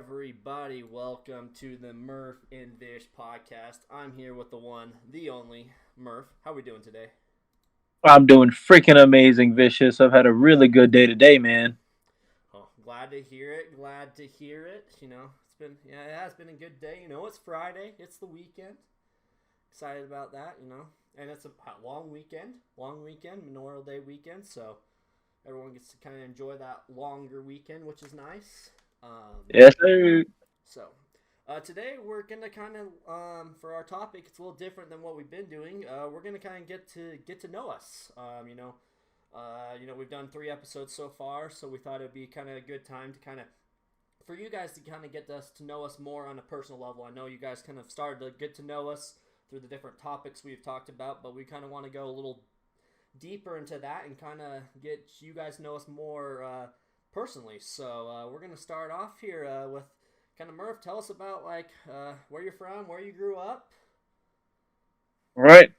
everybody? Welcome to the Mirf and Vic Podcast. I'm here with the one, the only, Mirf. How are we doing today? I'm doing freaking amazing, Vicious. I've had a really good day today, man. Oh, glad to hear it. Glad to hear it. It has been a good day. It's Friday. It's the weekend. Excited about that. And it's a long weekend, Memorial Day weekend. So everyone gets to kind of enjoy that longer weekend, which is nice. Yes, sir. Today we're gonna kind of for our topic, it's a little different than what we've been doing. We're gonna kind of get to know us. We've done 3 episodes so far, so we thought it'd be kind of a good time to kind of for you guys to kind of get us to know us more on a personal level. I know you guys kind of started to get to know us through the different topics we've talked about, but we kind of want to go a little deeper into that and kind of get you guys to know us more personally. So we're gonna start off here with kind of Murph. Tell us about where you're from, where you grew up. All right.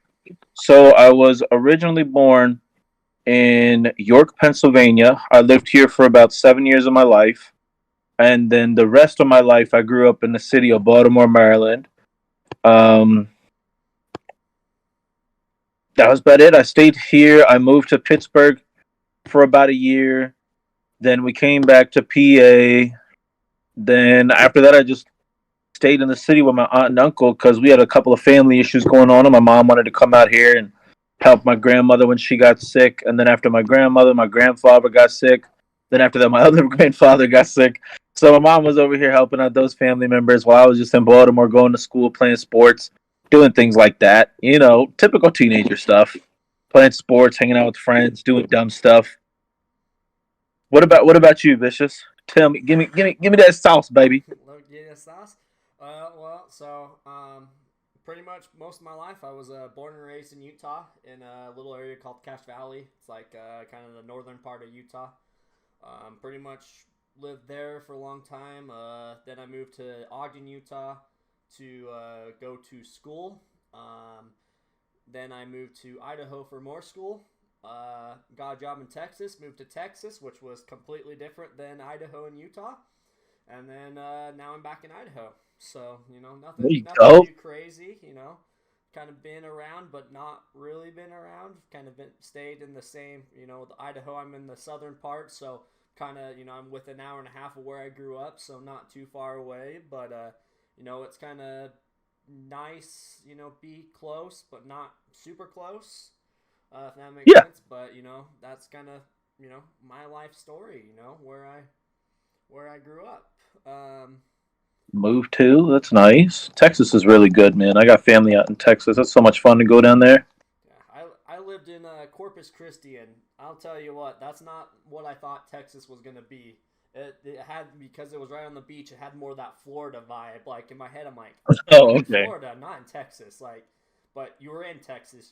So I was originally born in York, Pennsylvania. I lived here for about 7 years of my life. And then the rest of my life, I grew up in the city of Baltimore, Maryland. Um, that was about it. I stayed here. I moved to Pittsburgh for about a year. Then we came back to PA. Then after that, I just stayed in the city with my aunt and uncle because we had a couple of family issues going on, and my mom wanted to come out here and help my grandmother when she got sick. And then after my grandmother, my grandfather got sick. Then after that, my other grandfather got sick. So my mom was over here helping out those family members while I was just in Baltimore, going to school, playing sports, doing things like that. Typical teenager stuff. Playing sports, hanging out with friends, doing dumb stuff. What about you, Vicious? Tell me, give me that sauce, baby. Yeah, sauce. Pretty much most of my life I was born and raised in Utah in a little area called Cache Valley. It's like kind of the northern part of Utah. Pretty much lived there for a long time. Then I moved to Ogden, Utah to go to school. Then I moved to Idaho for more school. Got a job in Texas, moved to Texas, which was completely different than Idaho and Utah. And then now I'm back in Idaho. So, There you nothing go. too crazy, kind of been around, but not really been around. Kind of stayed in the same, the Idaho, I'm in the southern part. So kind of, I'm within an hour and a half of where I grew up. So not too far away, but, it's kind of nice, be close, but not super close. If that makes Yeah. sense. But that's kind of my life story. Where I grew up. Move to. That's nice. Texas is really good, man. I got family out in Texas. That's so much fun to go down there. Yeah, I lived in Corpus Christi, and I'll tell you what, that's not what I thought Texas was gonna be. It had, because it was right on the beach. It had more of that Florida vibe. Like in my head, I'm like, Oh, I'm in okay. Florida, not in Texas. Like, but you were in Texas.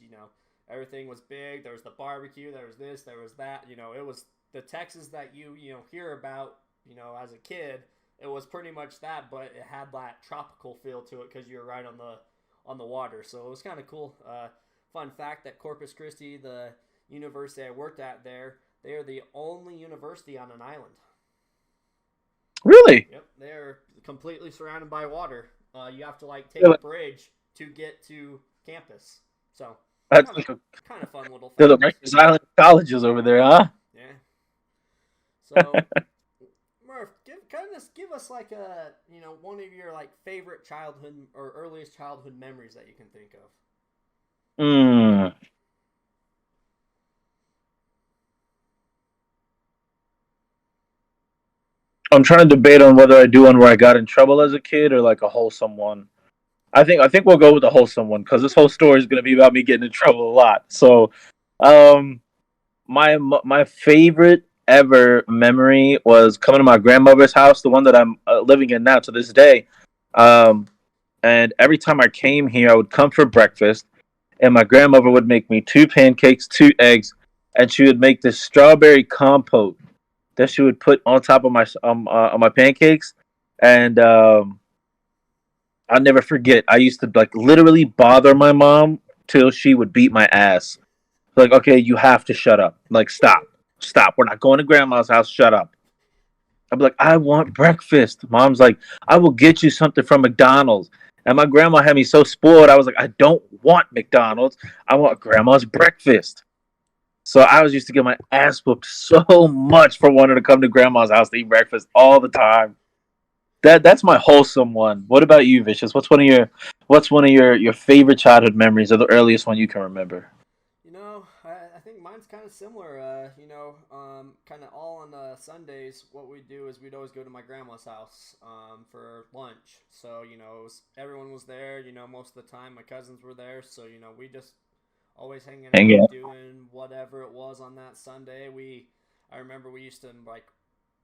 Everything was big. There was the barbecue. There was this. There was that. It was the Texas that you hear about. As a kid, it was pretty much that, but it had that tropical feel to it because you're right on the water. So it was kind of cool. Fun fact that Corpus Christi, the university I worked at there, they are the only university on an island. Really? Yep, they're completely surrounded by water. You have to take They're a like, bridge to get to campus. So that's kind of like a, kind of fun little they're the fact. Rikers Island colleges over there, huh? Yeah. So Murph, give us like a one of your favorite childhood or earliest childhood memories that you can think of. Hmm. I'm trying to debate on whether I do one where I got in trouble as a kid or like a wholesome one. I think we'll go with the wholesome one because this whole story is going to be about me getting in trouble a lot. So, um, my favorite ever memory was coming to my grandmother's house, the one that I'm living in now to this day. Um, and every time I came here, I would come for breakfast, and my grandmother would make me 2 pancakes, 2 eggs, and she would make this strawberry compote that she would put on top of my pancakes. And I'll never forget. I used to like literally bother my mom till she would beat my ass. Like, okay, you have to shut up. Like, stop. We're not going to grandma's house. Shut up. I'd be like, I want breakfast. Mom's like, I will get you something from McDonald's. And my grandma had me so spoiled. I was like, I don't want McDonald's. I want grandma's breakfast. So I was used to get my ass whooped so much for wanting to come to grandma's house to eat breakfast all the time. That's my wholesome one. What about you, Vicious? What's one of your favorite childhood memories, or the earliest one you can remember? I think mine's kind of similar. Kind of all on Sundays, what we do is we'd always go to my grandma's house for lunch. So, everyone was there, most of the time. My cousins were there. So, we just always hanging Hang out, out. doing whatever it was on that Sunday. I remember we used to, like,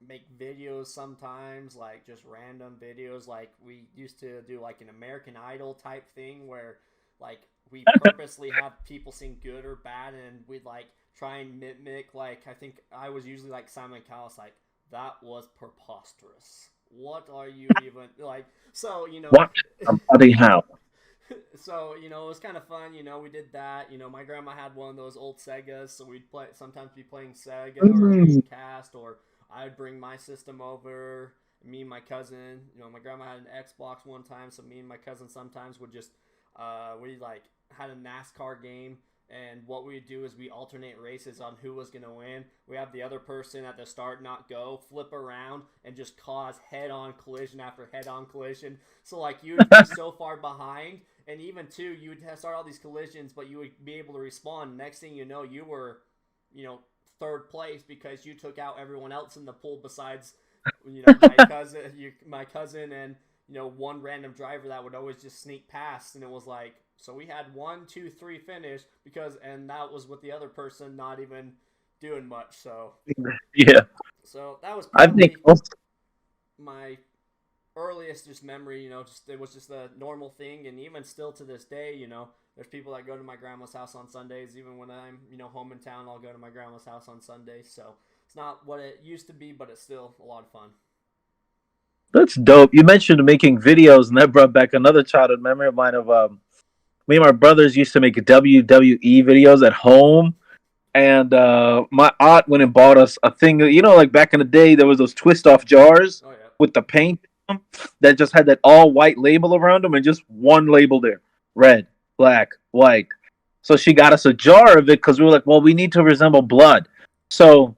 make videos sometimes, like just random videos. Like we used to do like an American Idol type thing where like we purposely have people sing good or bad, and we'd like try and mimic. Like I think I was usually like Simon Cowell's, like that was preposterous. What are you even like? So What a bloody hell. so it was kind of fun. We did that. My grandma had one of those old Segas, so we'd play sometimes be playing Sega or Mm. Dreamcast, or I'd bring my system over. Me and my cousin, my grandma had an Xbox one time, so me and my cousin sometimes would just we like had a NASCAR game. And what we do is we alternate races on who was going to win. We have the other person at the start not go, flip around, and just cause head-on collision after head-on collision. So, like, you'd be so far behind, and even, too, you would start all these collisions, but you would be able to respawn. Next thing you know, you were, third place because you took out everyone else in the pool besides, my cousin and, one random driver that would always just sneak past. And it was like, so we had 1, 2, 3 finish and that was with the other person not even doing much. Yeah, So that was I think. probably Also, my earliest just memory. Just it was just a normal thing, and even still to this day, there's people that go to my grandma's house on Sundays. Even when I'm, home in town, I'll go to my grandma's house on Sundays. So it's not what it used to be, but it's still a lot of fun. that's dope. You mentioned making videos, and that brought back another childhood memory of mine. Of me and my brothers used to make WWE videos at home, and my aunt went and bought us a thing. Like back in the day, there was those twist off jars Oh yeah. with the paint in 'em that just had that all white label around them, and just one label there: red, black, white. So she got us a jar of it because we were like, well, we need to resemble blood. So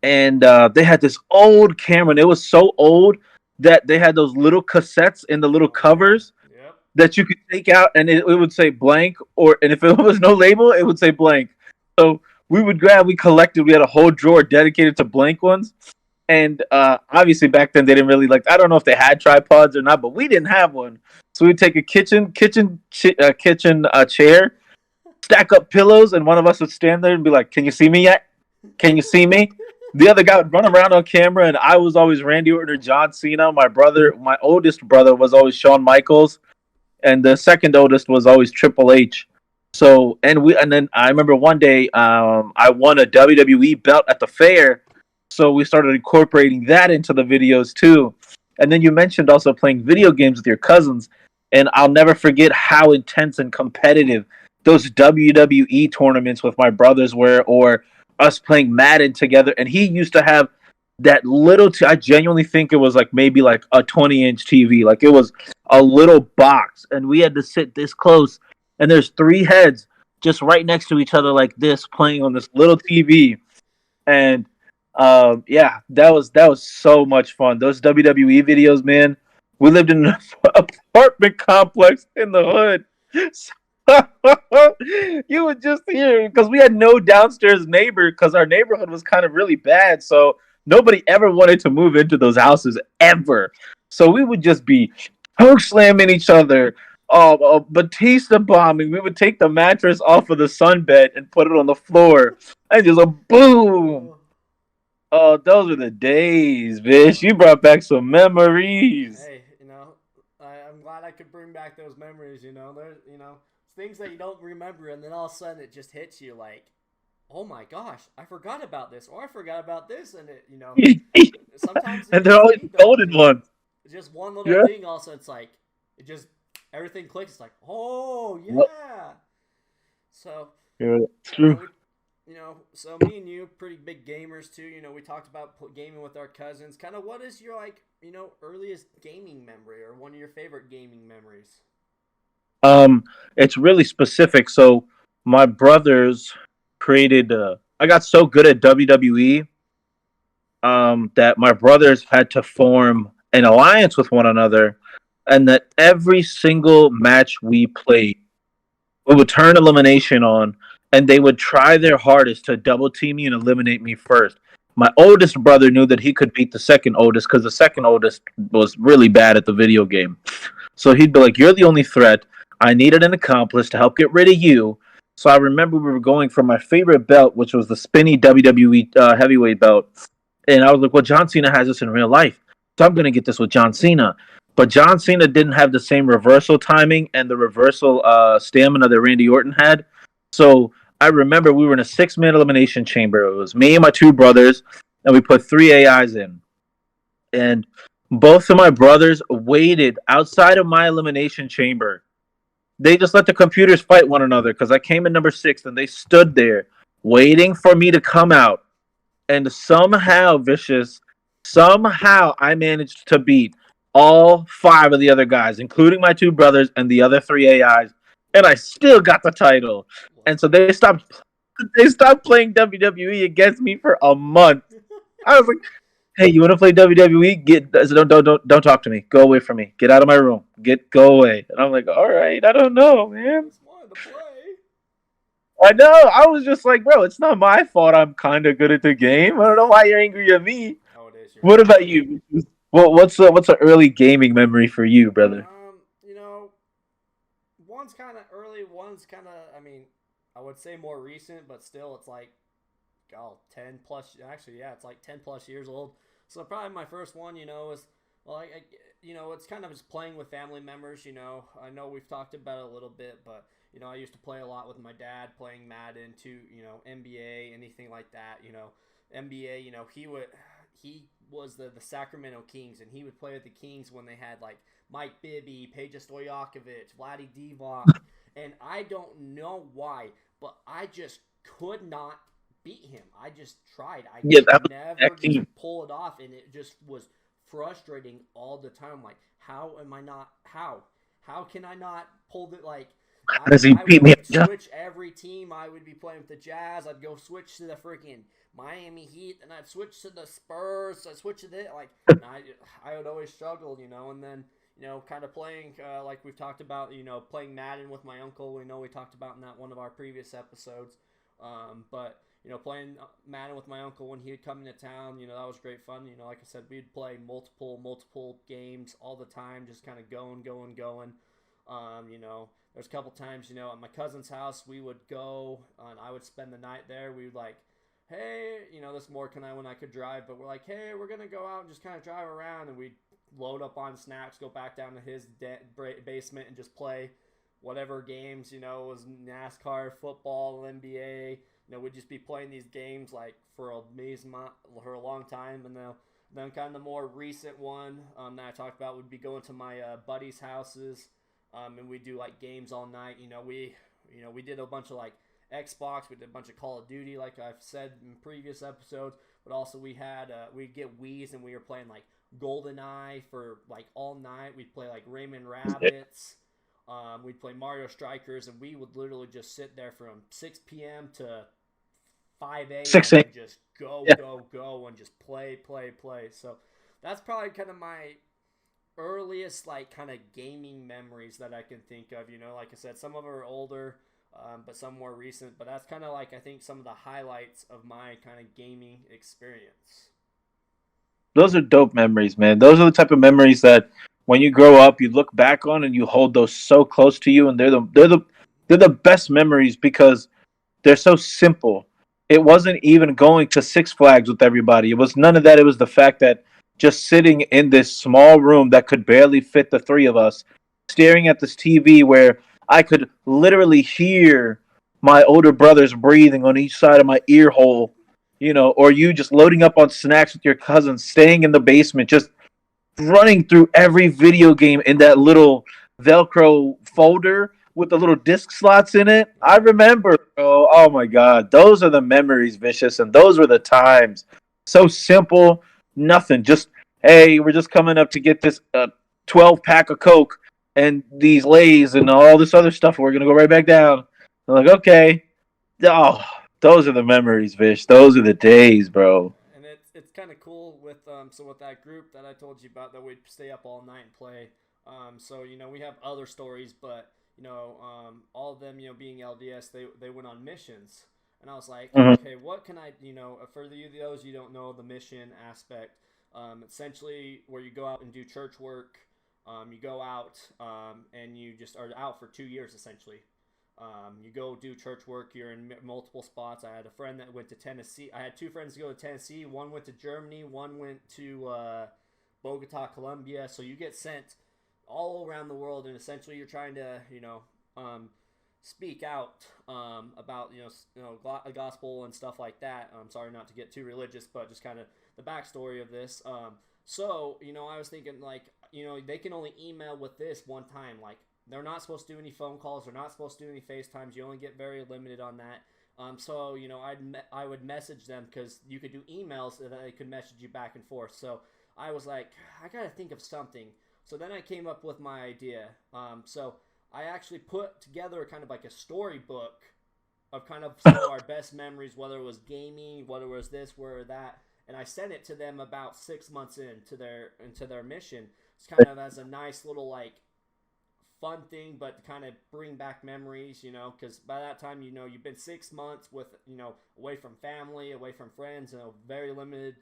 and they had this old camera, and it was so old that they had those little cassettes in the little Oh yeah. covers Yep. that you could take out, and it would say blank, and if it was no label, it would say blank. So we collected, we had a whole drawer dedicated to blank ones. And obviously back then they didn't really like, I don't know if they had tripods or not, but we didn't have one. So we'd take a kitchen chair, stack up pillows, and one of us would stand there and be like, can you see me yet? Can you see me? The other guy would run around on camera, and I was always Randy Orton or John Cena. My oldest brother was always Shawn Michaels, and the second oldest was always Triple H. So and then I remember one day I won a WWE belt at the fair, so we started incorporating that into the videos too. And then you mentioned also playing video games with your cousins, and I'll never forget how intense and competitive those WWE tournaments with my brothers were, or us playing Madden together. And he used to have that I genuinely think it was like maybe like a 20-inch TV. Like it was a little box, and we had to sit this close, and there's three heads just right next to each other like this, playing on this little TV. And yeah, that was so much fun. Those WWE videos, man. We lived in an apartment complex in the hood. You would just hear, because we had no downstairs neighbor, because our neighborhood was kind of really bad, so nobody ever wanted to move into those houses ever. So we would just be choke slamming each other, Batista bombing. We would take the mattress off of the sunbed and put it on the floor, and just a boom. Oh, Oh, those were the days, bitch. oh. You brought back some memories. Hey, I'm glad I could bring back those memories. There's things that you don't remember, and then all of a sudden it just hits you like, oh my gosh, I forgot about this, or I forgot about this, and sometimes And it's they're just always neat the though. golden ones. Just one little Yeah. thing. Also, it's like it just everything clicks. It's like, oh Yep. yeah. So Yeah, that's you know, true. we so me and you, pretty big gamers too. We talked about gaming with our cousins. Kind of, what is your earliest gaming memory or one of your favorite gaming memories? It's really specific. So my brothers created. I got so good at WWE that my brothers had to form an alliance with one another, and that every single match we played, we would turn elimination on, and they would try their hardest to double team me and eliminate me first. My oldest brother knew that he could beat the second oldest because the second oldest was really bad at the video game. So he'd be like, "You're the only threat. I needed an accomplice to help get rid of you." So I remember we were going for my favorite belt, which was the spinny WWE heavyweight belt. And I was like, well, John Cena has this in real life, so I'm going to get this with John Cena. But John Cena didn't have the same reversal timing and the reversal stamina that Randy Orton had. So I remember we were in a 6-man elimination chamber. It was me and my two brothers, and we put 3 AIs in. And both of my brothers waited outside of my elimination chamber. They just let the computers fight one another because I came in number 6, and they stood there waiting for me to come out. And somehow, I managed to beat all 5 of the other guys, including my 2 brothers and the other 3 AIs, and I still got the title. And so they stopped playing WWE against me for a month. I was like, "Hey, you want to play WWE? Don't talk to me. Go away from me. Get out of my room. Go away." And I'm like, "All right, I don't know, man." I know. I was just like, bro, it's not my fault. I'm kind of good at the game. I don't know why you're angry at me. Oh, it is. What about you? What's an early gaming memory for you, brother? One's kind of early. One's kind of, I would say more recent, but still, it's like, 10 plus. Actually, yeah, it's like 10 plus years old. So probably my first one, is, well, it's kind of just playing with family members. I know we've talked about it a little bit, but. I used to play a lot with my dad, playing Madden too, NBA, anything like that. NBA, he was the Sacramento Kings, and he would play with the Kings when they had like Mike Bibby, Peja Stojakovic, Vlade Divac, and I don't know why, but I just could not beat him. I just tried. I could never just pull it off, and it just was frustrating all the time. Like, how am I not? How can I not pull it? Like. I would switch every team. I would be playing with the Jazz. I'd go switch to the freaking Miami Heat, and I'd switch to the Spurs. I'd switch to I would always struggle, and then, kind of playing, like we've talked about, playing Madden with my uncle. We talked about in that one of our previous episodes. But, playing Madden with my uncle when he would come into town, that was great fun. Like I said, we'd play multiple games all the time, just kind of going. There's a couple times, at my cousin's house, we would go, and I would spend the night there. We would like, hey, this more when I could drive, but we're like, hey, we're going to go out and just kind of drive around, and we'd load up on snacks, go back down to his basement and just play whatever games, it was NASCAR, football, NBA. We'd just be playing these games like for a long time, and then kind of the more recent one that I talked about would be going to my buddies' houses. And we do like games all night. We did a bunch of like Xbox. We did a bunch of Call of Duty, like I've said in previous episodes. But also we'd get Wii's, and we were playing like GoldenEye for like all night. We'd play like Rayman Rabbids. We'd play Mario Strikers, and we would literally just sit there from 6 p.m. to 5 a.m. and just go, and just play. So that's probably kind of my earliest like kind of gaming memories that I can think of. Like I said, some of them are older, but some more recent, but that's kind of like I think some of the highlights of my kind of gaming experience. Those are dope memories, man. Those are the type of memories that when you grow up you look back on and you hold those so close to you, and they're the best memories because they're so simple. It wasn't even going to Six Flags with everybody. It was none of that. It was the fact that just sitting in this small room that could barely fit the 3 of us, staring at this TV where I could literally hear my older brothers breathing on each side of my ear hole, or you just loading up on snacks with your cousins, staying in the basement, just running through every video game in that little Velcro folder with the little disc slots in it. I remember, bro. Oh my god, those are the memories, Vicious, and those were the times. So simple, nothing. Just hey, we're just coming up to get this 12 pack of Coke and these Lays and all this other stuff. We're gonna go right back down. I'm like, okay. Oh, those are the memories, Vish. Those are the days, bro. And it's kind of cool with so with that group that I told you about that we'd stay up all night and play. So we have other stories, but all of them being LDS, they went on missions, and I was like, Mm-hmm. okay, what can I for those you don't know the mission aspect, essentially where you go out and do church work, you go out and you just are out for 2 years essentially. You go do church work. You're in multiple spots. I had a friend that went to Tennessee. I had two friends go to Tennessee. One went to Germany. One went to Bogota, Colombia. So you get sent all around the world, and essentially you're trying to, speak out about a gospel and stuff like that. I'm sorry not to get too religious, but just kind of the backstory of this. So I was thinking like they can only email with this one time, like. They're not supposed to do any phone calls. They're not supposed to do any FaceTimes. You only get very limited on that. So I would message them because you could do emails that they could message you back and forth. So I was like, I gotta think of something. So then I came up with my idea. So I actually put together kind of like a storybook of kind of some of our best memories, whether it was gaming, whether it was this, whether that, and I sent it to them about 6 months into their mission. It's kind of as a nice little like. Fun thing, but to kind of bring back memories, because by that time, you've been 6 months with, away from family, away from friends, very limited,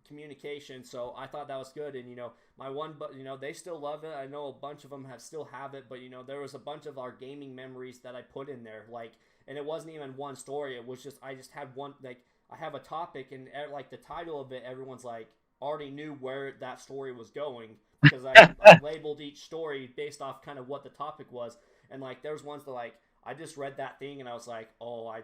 communication. So I thought that was good. And, my one, but, they still love it. I know a bunch of them still have it, but, there was a bunch of our gaming memories that I put in there, like, and it wasn't even one story. It was just, I just had one, like, I have a topic and like the title of it, everyone's like, already knew where that story was going. Because I labeled each story based off kind of what the topic was, and like there's ones that like I just read that thing and I was like, oh, I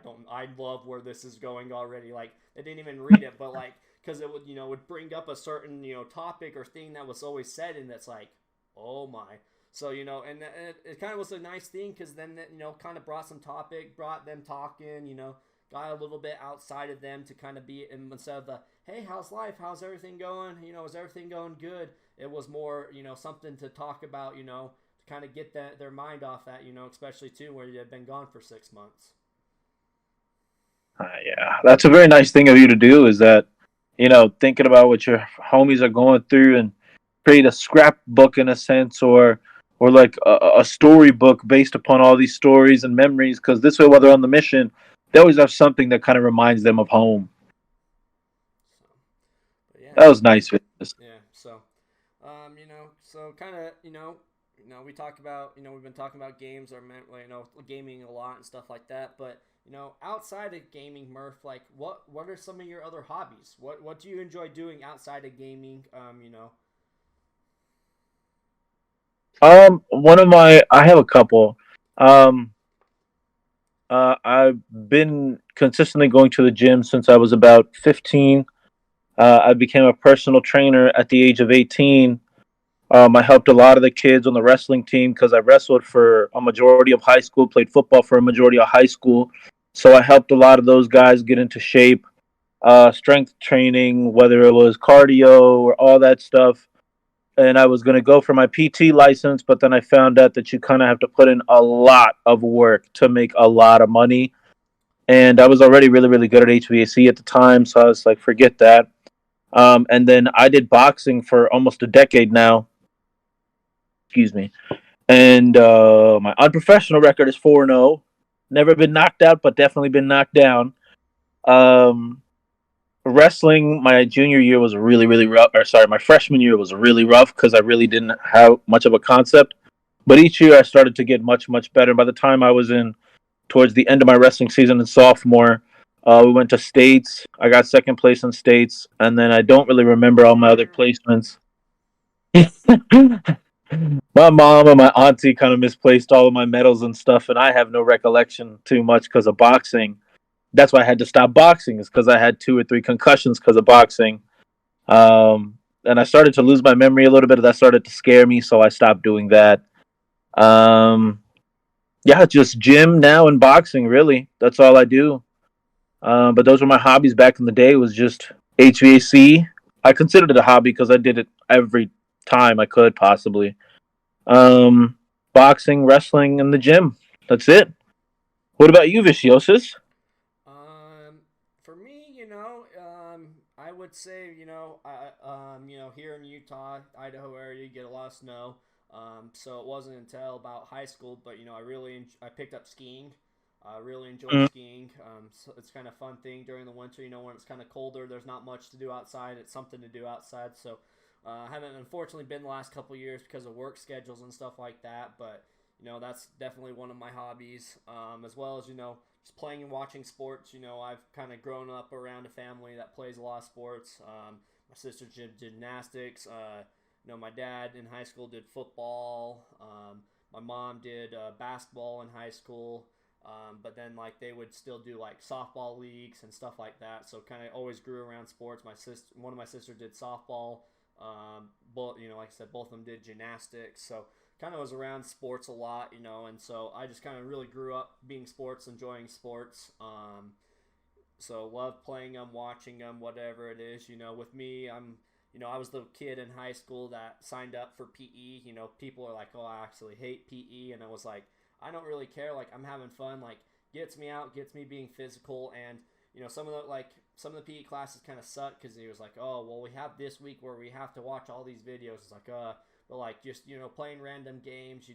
love where this is going already. Like I didn't even read it, but like because it would would bring up a certain topic or thing that was always said, and that's like, oh my. So and it kind of was a nice thing because then kind of brought some topic, brought them talking, got a little bit outside of them to kind of be instead of the hey, how's life, how's everything going, is everything going good. It was more, something to talk about, to kind of get their mind off that, especially too where you've been gone for 6 months. Yeah, that's a very nice thing of you to do. Is that thinking about what your homies are going through and create a scrapbook in a sense, or like a storybook based upon all these stories and memories. Because this way, while they're on the mission, they always have something that kind of reminds them of home. But yeah, That was nice. yeah. So, so kind of, we talk about, we've been talking about games or gaming a lot and stuff like that. But outside of gaming, Murph, like what are some of your other hobbies? What do you enjoy doing outside of gaming? I have a couple. Um, I've been consistently going to the gym since I was about 15. I became a personal trainer at the age of 18. I helped a lot of the kids on the wrestling team because I wrestled for a majority of high school, played football for a majority of high school. So I helped a lot of those guys get into shape, strength training, whether it was cardio or all that stuff. And I was going to go for my PT license, but then I found out that you kind of have to put in a lot of work to make a lot of money. And I was already really, really good at HVAC at the time, so I was like, forget that. And then I did boxing for almost a decade now. Excuse me. And my unprofessional record is 4-0. Never been knocked out, but definitely been knocked down. Wrestling, my junior year was really, really rough. Or sorry, my freshman year was really rough because I really didn't have much of a concept. But each year I started to get much, much better. By the time I was in towards the end of my wrestling season in sophomore, we went to states. I got second place in states, and then I don't really remember all my other placements. My mom and my auntie kind of misplaced all of my medals and stuff, and I have no recollection too much because of boxing. That's why I had to stop boxing, is because I had 2 or 3 concussions because of boxing. And I started to lose my memory a little bit. That started to scare me, so I stopped doing that. Um, yeah, just gym now and boxing. Really, that's all I do. But those were my hobbies back in the day. Was just HVAC. I considered it a hobby because I did it every time I could possibly. Um, Boxing, wrestling, and the gym. That's it. What about you, Viciosis? Um, for me, I would say, here in Utah, Idaho area, you get a lot of snow. So it wasn't until about high school, but I picked up skiing. I really enjoy Mm. skiing. So it's kind of fun thing during the winter. When it's kind of colder, there's not much to do outside. It's something to do outside. So I haven't unfortunately been the last couple of years because of work schedules and stuff like that. But that's definitely one of my hobbies, as well as just playing and watching sports. I've kind of grown up around a family that plays a lot of sports. My sister did gymnastics. My dad in high school did football. My mom did basketball in high school. But then like they would still do like softball leagues and stuff like that. So kind of always grew around sports. One of my sisters did softball. Both, like I said, both of them did gymnastics. So kind of was around sports a lot, and so I just kind of really grew up being sports, enjoying sports. So love playing them, watching them, whatever it is. With me, I was the kid in high school that signed up for PE. People are like, oh, I actually hate PE, and I was like, I don't really care. Like I'm having fun. Like gets me out, gets me being physical, and some of the PE classes kind of suck because he was like, oh, well, we have this week where we have to watch all these videos. It's like, but like just playing random games.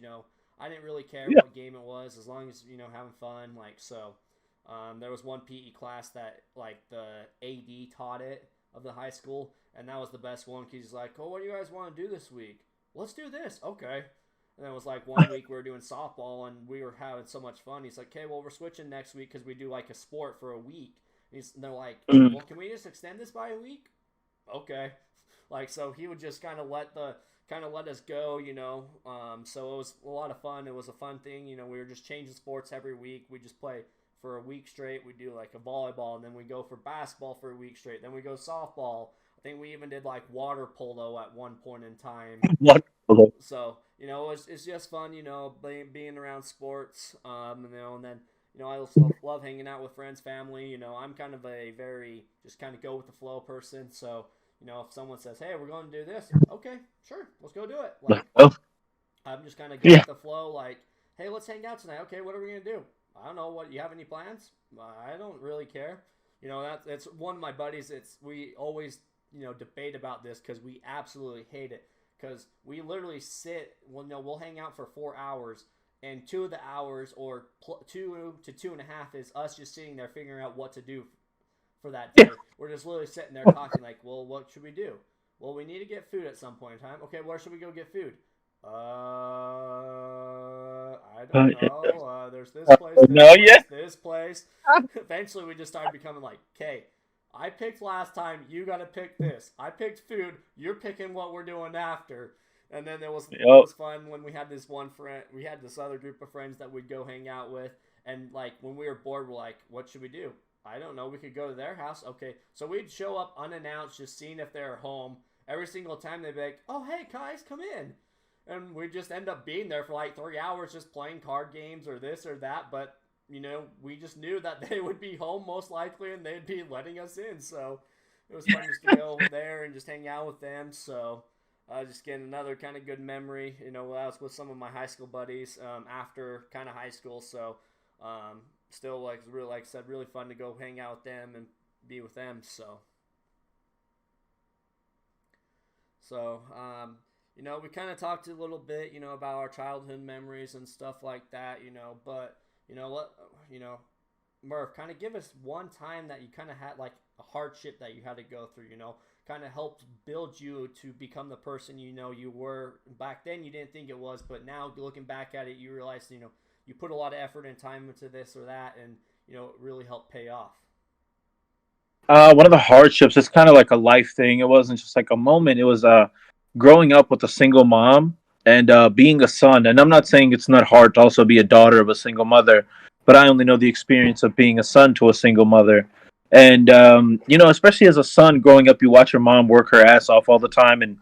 I didn't really care Yeah. what game it was as long as having fun. Like so, there was one PE class that like the AD taught it of the high school, and that was the best one because he's like, oh, what do you guys want to do this week? Let's do this. Okay. And then it was like one week we were doing softball and we were having so much fun. He's like, okay, well, we're switching next week because we do like a sport for a week. And they're like, Mm. well, can we just extend this by a week? Okay. Like, so he would just kind of let us go, so it was a lot of fun. It was a fun thing. We were just changing sports every week. We just play for a week straight. We do like a volleyball, and then we go for basketball for a week straight. Then we go softball. I think we even did like water polo at one point in time. What? So it's just fun, being around sports, and then I also love hanging out with friends, family. I'm kind of a very just kind of go with the flow person. So if someone says, "Hey, we're going to do this," okay, sure, let's go do it. Like Oh, I'm just kind of go yeah. with the flow. Like, hey, let's hang out tonight. Okay, what are we gonna do? I don't know. What you have any plans? I don't really care. That's one of my buddies. We always debate about this because we absolutely hate it because we literally sit. Well, no, we'll hang out for 4 hours, and 2 of the hours or 2 to 2.5 is us just sitting there figuring out what to do for that day. Yeah. We're just literally sitting there talking like, well, what should we do? Well, we need to get food at some point in time. Okay, where should we go get food? I don't know. There's this place, No, yeah. this place. Eventually, we just started becoming like, okay, I picked last time. You got to pick this. I picked food. You're picking what we're doing after. And then it Yep. was fun when we had this one friend. We had this other group of friends that we'd go hang out with. And like when we were bored, we're like, what should we do? I don't know. We could go to their house. Okay, so we'd show up unannounced, just seeing if they're home. Every single time they'd be like, oh hey guys, come in. And we just end up being there for like 3 hours just playing card games or this or that. But, we just knew that they would be home most likely and they'd be letting us in. So it was fun just to go over there and just hang out with them. So just getting another kind of good memory. I was with some of my high school buddies after kind of high school. So still, like I said, really fun to go hang out with them and be with them. So, we kind of talked a little bit, about our childhood memories and stuff like that, but, Murph, kind of give us one time that you kind of had like a hardship that you had to go through, kind of helped build you to become the person, you were back then. You didn't think it was, but now looking back at it, you realize, you put a lot of effort and time into this or that, and, it really helped pay off. One of the hardships, it's kind of like a life thing. It wasn't just like a moment. It was growing up with a single mom and being a son. And I'm not saying it's not hard to also be a daughter of a single mother, but I only know the experience of being a son to a single mother. And especially as a son growing up, you watch your mom work her ass off all the time, and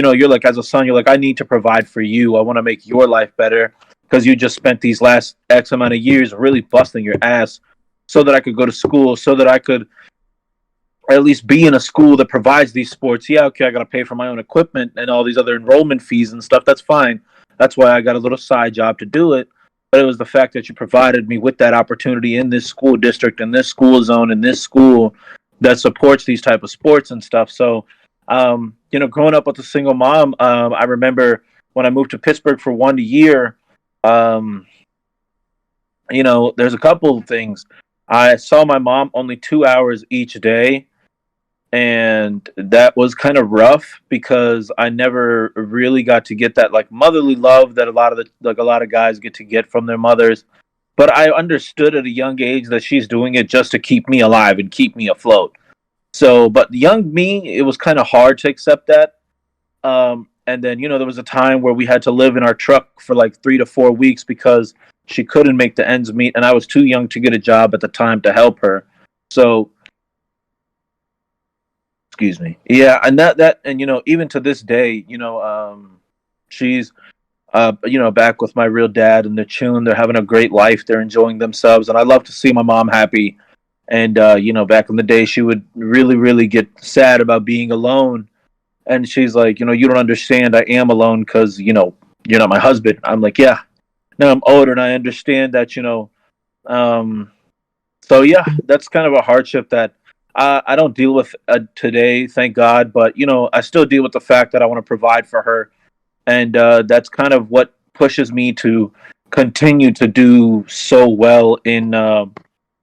you're like, as a son, you're like, I need to provide for you. I want to make your life better because you just spent these last X amount of years really busting your ass so that I could go to school, so that I could at least be in a school that provides these sports. Yeah, okay, I got to pay for my own equipment and all these other enrollment fees and stuff. That's fine. That's why I got a little side job to do it. But it was the fact that you provided me with that opportunity in this school district, in this school zone, in this school that supports these type of sports and stuff. So, growing up with a single mom, I remember when I moved to Pittsburgh for 1 year. Um, there's a couple of things. I saw my mom only 2 hours each day, and that was kind of rough because I never really got to get that like motherly love that a lot of guys get to get from their mothers. But I understood at a young age that she's doing it just to keep me alive and keep me afloat. So, but young me, it was kind of hard to accept that. And then there was a time where we had to live in our truck for like 3 to 4 weeks because she couldn't make the ends meet, and I was too young to get a job at the time to help her. So excuse me. Yeah, and that and even to this day, she's back with my real dad, and they're chilling. They're having a great life. They're enjoying themselves, and I love to see my mom happy. And back in the day, she would really, really get sad about being alone, and she's like, you don't understand. I am alone because you're not my husband. I'm like, yeah. Now I'm older, and I understand that. Um, so yeah, that's kind of a hardship that I don't deal with today, thank God. But I still deal with the fact that I want to provide for her, and that's kind of what pushes me to continue to do so well in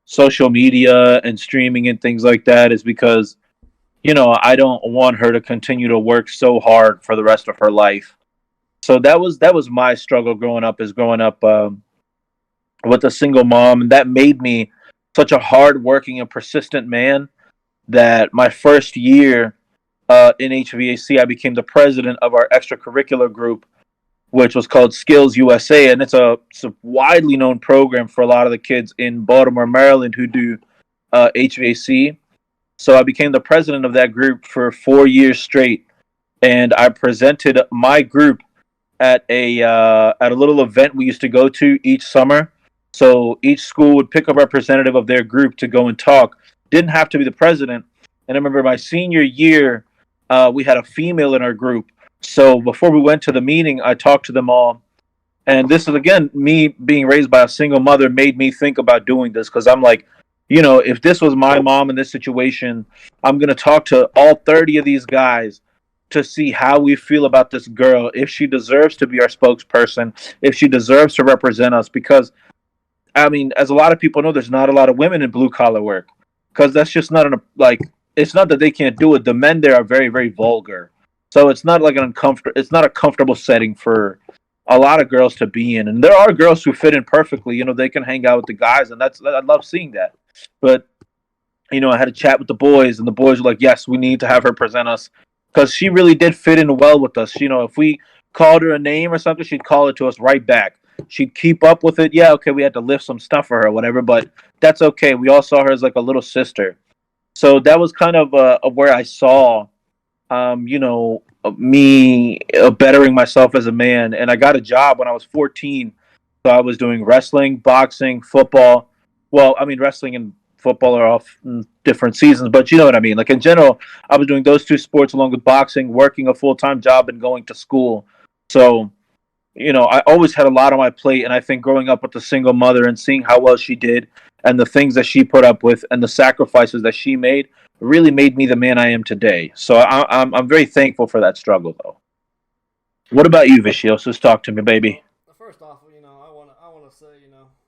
social media and streaming and things like that. Is because I don't want her to continue to work so hard for the rest of her life. So that was my struggle growing up. Is growing up with a single mom, and that made me such a hard-working and persistent man that my first year in HVAC, I became the president of our extracurricular group, which was called Skills USA, and it's a widely known program for a lot of the kids in Baltimore, Maryland, who do HVAC. So I became the president of that group for 4 years straight, and I presented my group at a little event we used to go to each summer. So each school would pick a representative of their group to go and talk. Didn't have to be the president. And I remember my senior year, we had a female in our group. So before we went to the meeting, I talked to them all. And this is, again, me being raised by a single mother made me think about doing this because I'm like, if this was my mom in this situation, I'm going to talk to all 30 of these guys to see how we feel about this girl, if she deserves to be our spokesperson, if she deserves to represent us. Because, I mean, as a lot of people know, there's not a lot of women in blue collar work because that's just not it's not that they can't do it. The men there are very, very vulgar. So it's not like it's not a comfortable setting for a lot of girls to be in. And there are girls who fit in perfectly. They can hang out with the guys, and I love seeing that. But I had a chat with the boys, and the boys were like, "Yes, we need to have her present us," because she really did fit in well with us. If we called her a name or something, she'd call it to us right back. She'd keep up with it. Yeah, okay, we had to lift some stuff for her, or whatever, but that's okay. We all saw her as like a little sister. So that was kind of where I saw, me bettering myself as a man. And I got a job when I was 14. So I was doing wrestling, boxing, football. Well, I mean, wrestling and football are off in different seasons, but you know what I mean. Like in general, I was doing those two sports along with boxing, working a full-time job, and going to school. So, I always had a lot on my plate. And I think growing up with a single mother and seeing how well she did and the things that she put up with and the sacrifices that she made really made me the man I am today. So I'm very thankful for that struggle, though. What about you, Vicious? Talk to me, baby. First off, I want to say,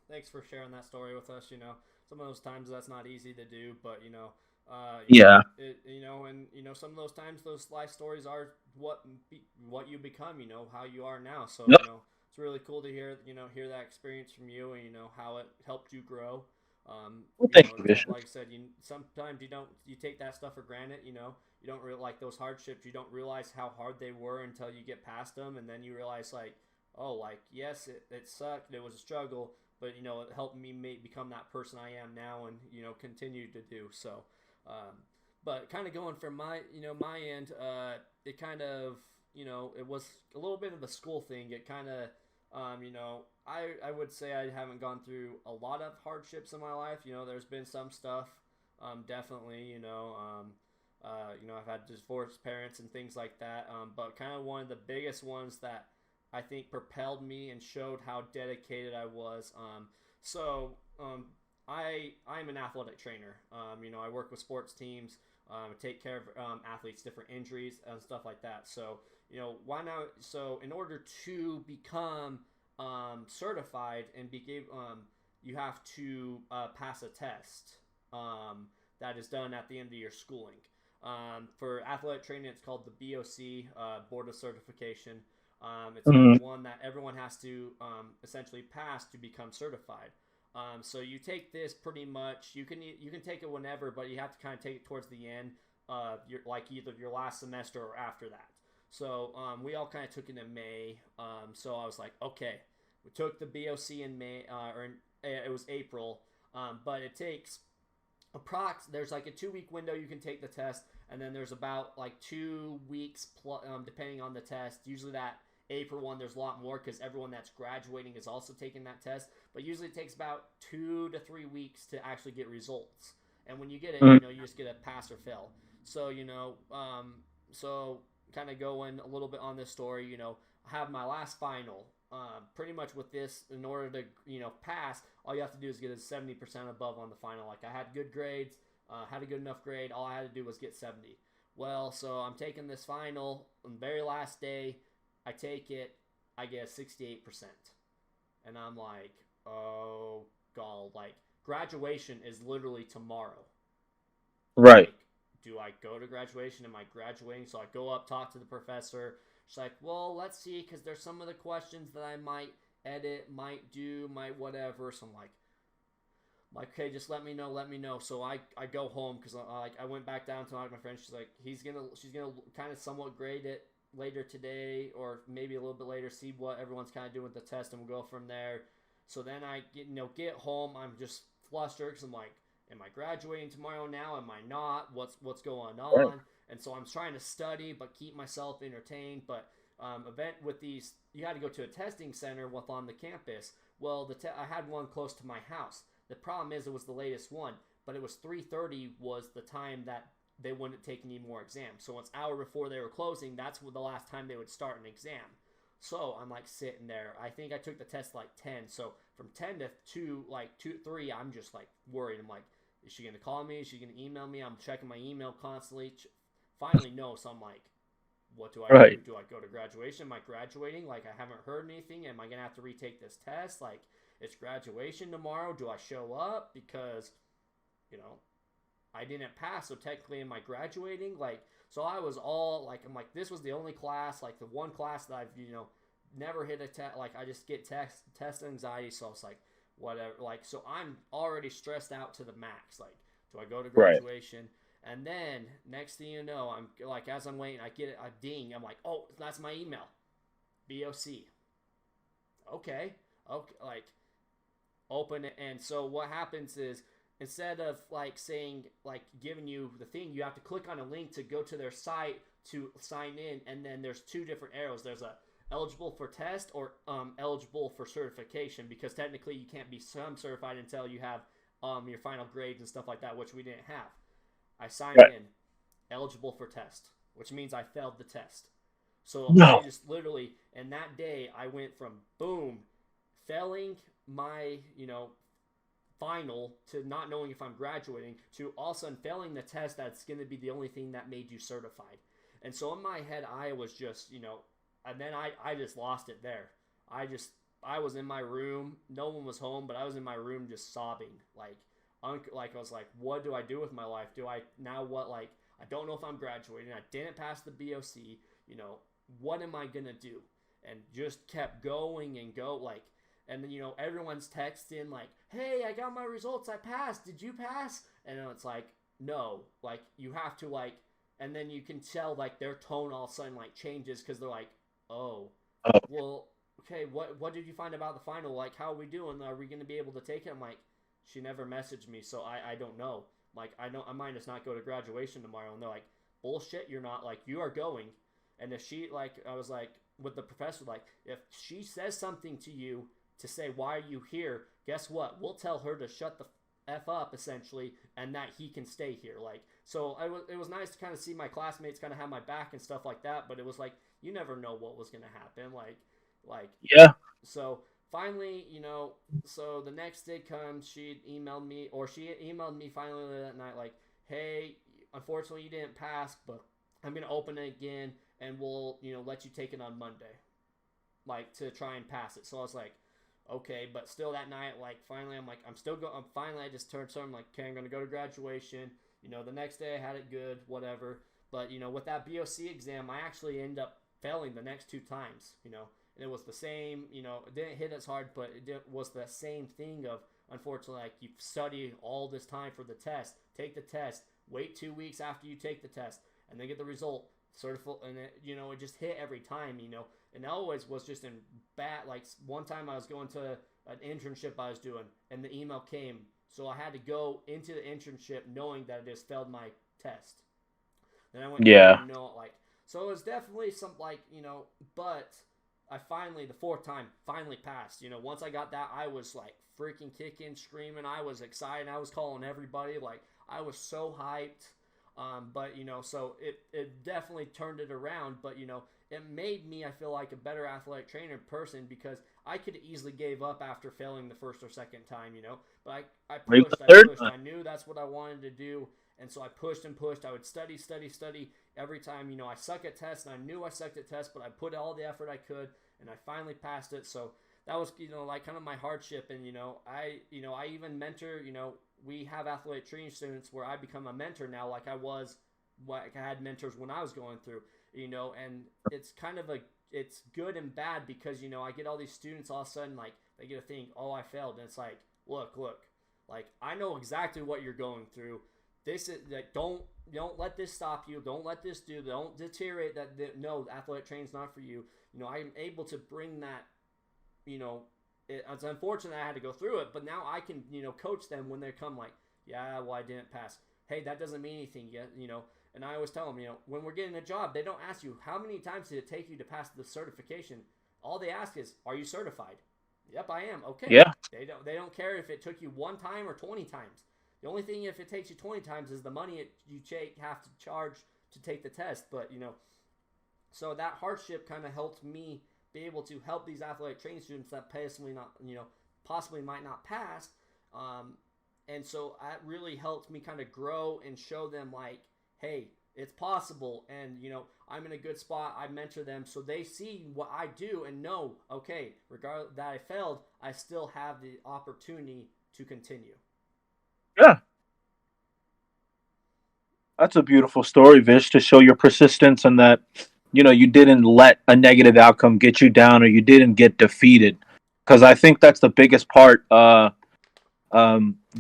thanks for sharing that story with us. Some of those times that's not easy to do, but Yeah. and some of those times those life stories are what you become. How you are now. So Yep. it's really cool to hear that experience from you, and how it helped you grow. Well, thank you, It's Vicious. like I said, sometimes you take that stuff for granted. You don't really like those hardships. You don't realize how hard they were until you get past them, and then you realize like, oh, like yes, it sucked. It was a struggle, but it helped me become that person I am now, and continue to do so. But kind of going from my end, it kind of it was a little bit of a school thing. It kind of, I would say I haven't gone through a lot of hardships in my life. There's been some stuff, definitely, I've had divorced parents and things like that. But kind of one of the biggest ones that I think propelled me and showed how dedicated I was. I'm an athletic trainer. I work with sports teams, take care of athletes, different injuries and stuff like that. So, why not? So, in order to become certified and you have to pass a test that is done at the end of your schooling. For athletic training, it's called the BOC, Board of Certification. It's one that everyone has to essentially pass to become certified. So you take this pretty much. You can take it whenever, but you have to kind of take it towards the end, either your last semester or after that. So we all kind of took it in May. So I was like, okay, we took the BOC in May, it was April, but it takes there's like a 2-week window you can take the test, and then there's about like 2 weeks depending on the test. Usually that April one, there's a lot more because everyone that's graduating is also taking that test. But usually it takes about 2 to 3 weeks to actually get results. And when you get it, you just get a pass or fail. So, so kind of going a little bit on this story, I have my last final. Pretty much with this, in order to, pass, all you have to do is get a 70% above on the final. Like, I had good grades, had a good enough grade. All I had to do was get 70. Well, so I'm taking this final on the very last day. I take it, I get 68%. And I'm like, oh, God. Like, graduation is literally tomorrow. Right. Like, do I go to graduation? Am I graduating? So I go up, talk to the professor. She's like, well, let's see, because there's some of the questions that I might edit, might do, might whatever. So I'm like, okay, just let me know. So I go home because I went back down to my friend. She's like, she's gonna kind of somewhat grade it later today, or maybe a little bit later, see what everyone's kind of doing with the test, and we'll go from there. So then I get home. I'm just flustered because I'm like, am I graduating tomorrow now? Am I not? What's going on? Right. And so I'm trying to study but keep myself entertained. But event with these, you had to go to a testing center on the campus. Well, I had one close to my house. The problem is it was the latest one, but it was 3:30 was the time that they wouldn't take any more exams. So it's an hour before they were closing. That's the last time they would start an exam. So I'm like sitting there. I think I took the test like 10. So from 10 to 2, like 2, 3, I'm just like worried. I'm like, is she going to call me? Is she going to email me? I'm checking my email constantly. Finally, no. So I'm like, what do I do? Do I go to graduation? Am I graduating? Like, I haven't heard anything. Am I going to have to retake this test? Like, it's graduation tomorrow. Do I show up? Because, I didn't pass. So technically, am I graduating? Like, so I was all like, I'm like, this was the only class, like the one class that I've, never hit a test. Like, I just get test anxiety. So I was like, whatever. Like, so I'm already stressed out to the max. Like, do I go to graduation? Right. And then next thing you know, I'm like, as I'm waiting, I get a ding. I'm like, oh, that's my email. BOC. Okay. Like, open it. And so what happens is, instead of like saying, like giving you the thing, you have to click on a link to go to their site to sign in. And then there's 2 different arrows. There's a eligible for test or eligible for certification, because technically you can't be certified until you have your final grades and stuff like that, which we didn't have. I signed in eligible for test, which means I failed the test. So I just literally, and that day I went from boom, failing my, final, to not knowing if I'm graduating, to all of a sudden failing the test that's going to be the only thing that made you certified. And so in my head, I was just, and then I just lost it there. I was in my room. No one was home, but I was in my room just sobbing. Like I was like, what do I do with my life? I don't know if I'm graduating. I didn't pass the BOC. What am I going to do? And just kept going and go, like, and then, everyone's texting like, hey, I got my results. I passed. Did you pass? And it's like, no, like, you have to, like, and then you can tell, like, their tone all of a sudden, like, changes, because they're like, oh, well, okay, what did you find about the final? Like, how are we doing? Are we going to be able to take it? I'm like, she never messaged me, so I don't know. Like, I might just not go to graduation tomorrow. And they're like, bullshit, you're not. Like, you are going. And if she, like, I was like, with the professor, like, if she says something to you to say, why are you here? Guess what? We'll tell her to shut the F up, essentially, and that he can stay here. Like, so it was nice to kind of see my classmates kind of have my back and stuff like that, but it was like, you never know what was going to happen. Like, Yeah. so finally, so the next day comes, she emailed me finally that night, like, hey, unfortunately you didn't pass, but I'm going to open it again, and we'll, let you take it on Monday, like, to try and pass it. So I was like, okay, but still that night, like, finally, I'm like, finally, I just turned to her, I'm like, okay, I'm going to go to graduation. The next day I had it good, whatever. But, with that BOC exam, I actually ended up failing the next 2 times, and it was the same, it didn't hit as hard, but was the same thing of, unfortunately, like, you study all this time for the test, take the test, wait 2 weeks after you take the test, and then get the result, and it just hit every time, and it always was just in bad, like, one time I was going to an internship I was doing, and the email came, so I had to go into the internship knowing that I just failed my test. Then I went, Yeah. like, so it was definitely some, like, but I finally, the 4th time, finally passed. Once I got that, I was, like, freaking kicking, screaming. I was excited. I was calling everybody. Like, I was so hyped. But, so it definitely turned it around. But, it made me, I feel like, a better athletic trainer person, because I could have easily gave up after failing the 1st or 2nd time, But I pushed. I knew that's what I wanted to do. And so I pushed and pushed. I would study every time. I suck at tests, and I knew I sucked at tests, but I put all the effort I could, and I finally passed it. So that was, like, kind of my hardship. And, I even mentor, we have athletic training students where I become a mentor now, like I had mentors when I was going through, and it's kind of it's good and bad, because, I get all these students all of a sudden, like, they get a thing, oh, I failed. And it's like, look, like, I know exactly what you're going through. This is like, don't let this stop you. Don't let this don't deteriorate that. No, athletic training is not for you. I'm able to bring that. It's unfortunate I had to go through it, but now I can, coach them when they come, like, yeah, well, I didn't pass. Hey, that doesn't mean anything yet, And I always tell them, when we're getting a job, they don't ask you how many times did it take you to pass the certification. All they ask is, are you certified? Yep, I am. Okay. Yeah. They don't care if it took you 1 time or 20 times. The only thing, if it takes you 20 times, is the money you have to charge to take the test. But, so that hardship kind of helped me be able to help these athletic training students that possibly might not pass. And so that really helped me kind of grow and show them, like, hey, it's possible. And, I'm in a good spot. I mentor them so they see what I do and know, okay, regardless that I failed, I still have the opportunity to continue. Yeah. That's a beautiful story, Vish, to show your persistence and that, you didn't let a negative outcome get you down, or you didn't get defeated. Because I think that's the biggest part, an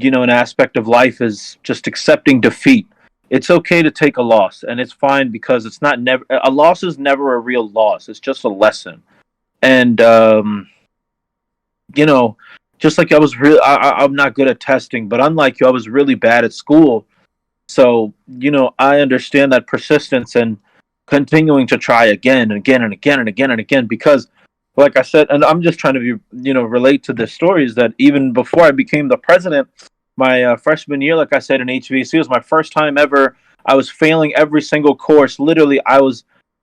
aspect of life is just accepting defeat. It's okay to take a loss, and it's fine, because it's not a loss is never a real loss. It's just a lesson. And, just like I'm not good at testing, but unlike you, I was really bad at school. So, I understand that persistence and continuing to try again and again and again and again and again, because, like I said, and I'm just trying to be, relate to the stories that even before I became the president, my freshman year, like I said, in HVAC was my first time ever. I was failing every single course. Literally, I